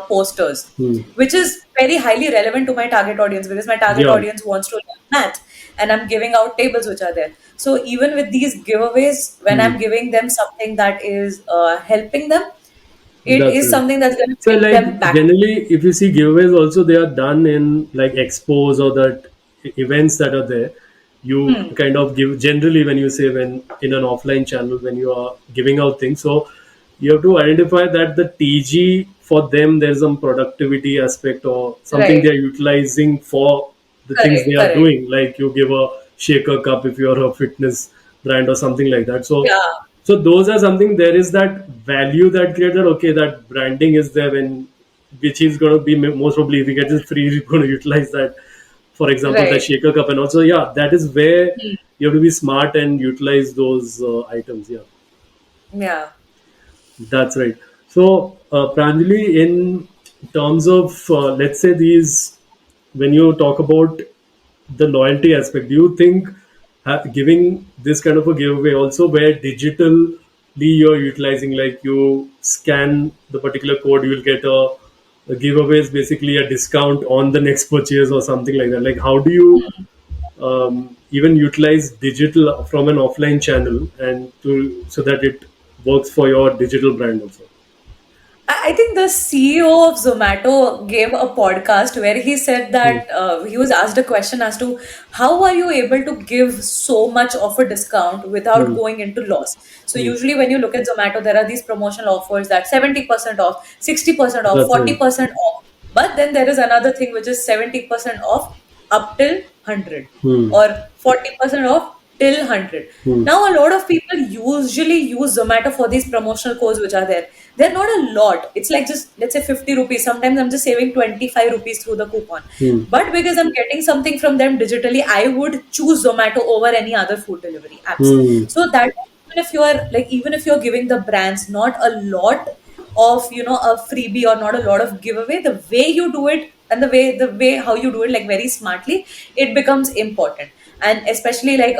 posters, Hmm. which is very highly relevant to my target audience, because my target Yeah, audience wants to learn math, and I'm giving out tables which are there. So even with these giveaways, when hmm. I'm giving them something that is helping them, it That's is right. something that's going to So, bring like, them back. generally, if you see giveaways, also they are done in like expos or that events that are there. You Hmm. kind of give generally when you say when in an offline channel when you are giving out things. So you have to identify that the TG for them there's some productivity aspect or something Right. they are utilizing for the things they Correct. are Correct. doing. Like you give a shaker cup if you're a fitness brand or something like that. Yeah. So those are something, there is that value that created, okay, that branding is there, when which is going to be most probably, if you get it free, you're going to utilize that. For example, the Right. shaker cup, and also, yeah, that is where Hmm. you have to be smart and utilize those items. Yeah, Yeah. that's right. So, Pranjali, in terms of let's say these, when you talk about the loyalty aspect, do you think giving this kind of a giveaway also where digitally you're utilizing, like you scan the particular code, you will get a giveaway is basically a discount on the next purchase or something like that. Like, how do you even utilize digital from an offline channel and to so that it works for your digital brand also? I think the CEO of Zomato gave a podcast where he said Hmm. that he was asked a question as to how are you able to give so much of a discount without Hmm. going into loss. So Hmm. usually when you look at Zomato, there are these promotional offers that 70% off, 60% off, That's right. 40% off. But then there is another thing which is 70% off up till 100 Hmm. or 40% off till 100. Hmm. Now, a lot of people usually use Zomato for these promotional codes which are there. They're not a lot. It's like just, let's say, 50 rupees. Sometimes I'm just saving 25 rupees through the coupon. Hmm. But because I'm getting something from them digitally, I would choose Zomato over any other food delivery apps. Hmm. So that even if you are like, even if you're giving the brands not a lot of, a freebie or not a lot of giveaway, the way you do it and the way how you do it, like very smartly, it becomes important. And especially like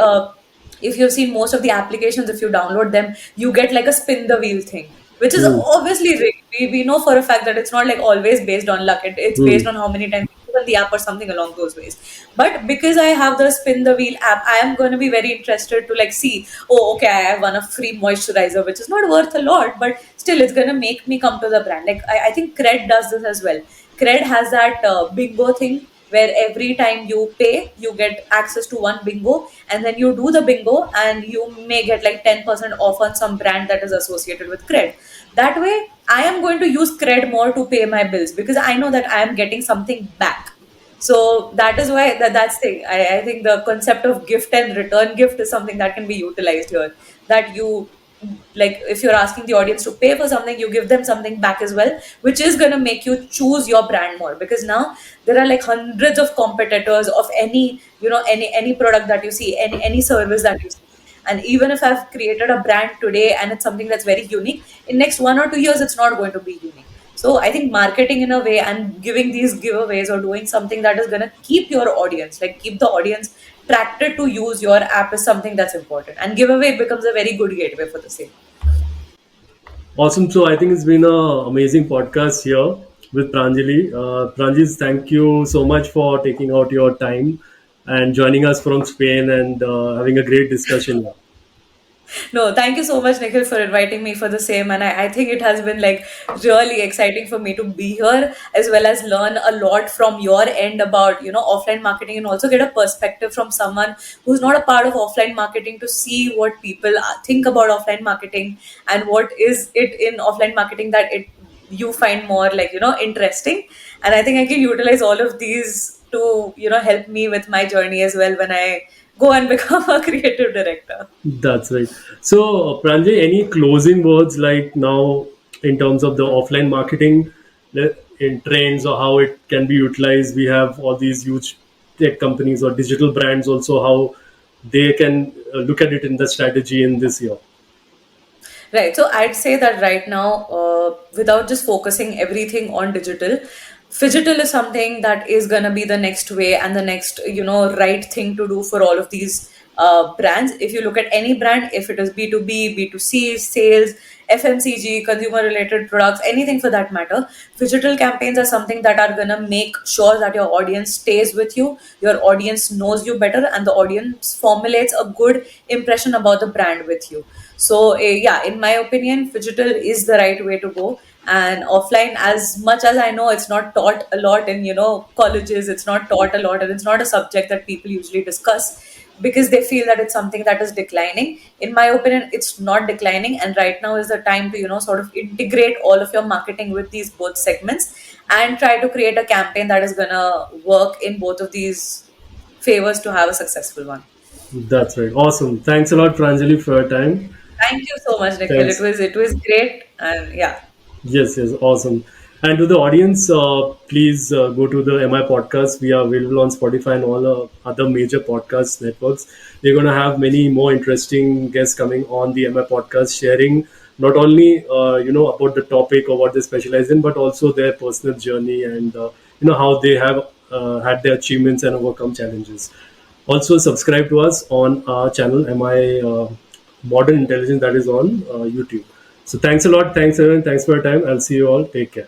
if you've seen most of the applications, if you download them, you get like a spin the wheel thing, which is Hmm. obviously rigged. We know for a fact that it's not like always based on luck. It's Hmm. based on how many times you open the app or something along those ways. But because I have the spin the wheel app, I am going to be very interested to like see, oh, okay, I have won a free moisturizer, which is not worth a lot, but still it's going to make me come to the brand. Like I think Cred does this as well. Cred has that bingo thing where every time you pay, you get access to one bingo, and then you do the bingo, and you may get like 10% off on some brand that is associated with Cred. That way, I am going to use Cred more to pay my bills because I know that I am getting something back. So that is why that's the I think the concept of gift and return gift is something that can be utilized here. That you like if you're asking the audience to pay for something, you give them something back as well, which is going to make you choose your brand more, because now there are like hundreds of competitors of any any product that you see, any service that you see. And even if I've created a brand today and it's something that's very unique, in next 1 or 2 years it's not going to be unique. So I think marketing in a way and giving these giveaways or doing something that is going to keep your audience, like keep the audience attracted to use your app, is something that's important. And giveaway becomes a very good gateway for the same. Awesome. So I think it's been an amazing podcast here with Pranjali. Pranjali, thank you so much for taking out your time and joining us from Spain and having a great discussion here. No, thank you so much, Nikhil, for inviting me for the same. And I think it has been like really exciting for me to be here, as well as learn a lot from your end about, offline marketing, and also get a perspective from someone who's not a part of offline marketing, to see what people think about offline marketing and what is it in offline marketing that it you find more like, interesting. And I think I can utilize all of these to, help me with my journey as well when I go and become a creative director. That's right. So, Pranjay, any closing words like now in terms of the offline marketing in trends or how it can be utilized? We have all these huge tech companies or digital brands also, how they can look at it in the strategy in this year. Right. So I'd say that right now, without just focusing everything on digital, phygital is something that is gonna be the next way and the next, right thing to do for all of these brands. If you look at any brand, if it is B2B, B2C, sales, FMCG, consumer related products, anything for that matter, phygital campaigns are something that are gonna make sure that your audience stays with you, your audience knows you better, and the audience formulates a good impression about the brand with you. So, yeah, in my opinion, digital is the right way to go. And offline, as much as I know, it's not taught a lot in colleges. It's not taught a lot, and it's not a subject that people usually discuss because they feel that it's something that is declining. In my opinion, it's not declining, and right now is the time to sort of integrate all of your marketing with these both segments and try to create a campaign that is gonna work in both of these favors to have a successful one. That's right. Awesome. Thanks a lot, Pranjali, for your time. Thank you so much, Nikhil. It Thanks. was it was great, and yeah. Yes, yes, awesome. And to the audience, please go to the MI podcast. We are available on Spotify and all other major podcast networks. We're going to have many more interesting guests coming on the MI podcast, sharing not only about the topic or what they specialize in, but also their personal journey and how they have had their achievements and overcome challenges. Also, subscribe to us on our channel MI Modern Intelligence, that is on YouTube. So thanks a lot. Thanks everyone. Thanks for your time. I'll see you all. Take care.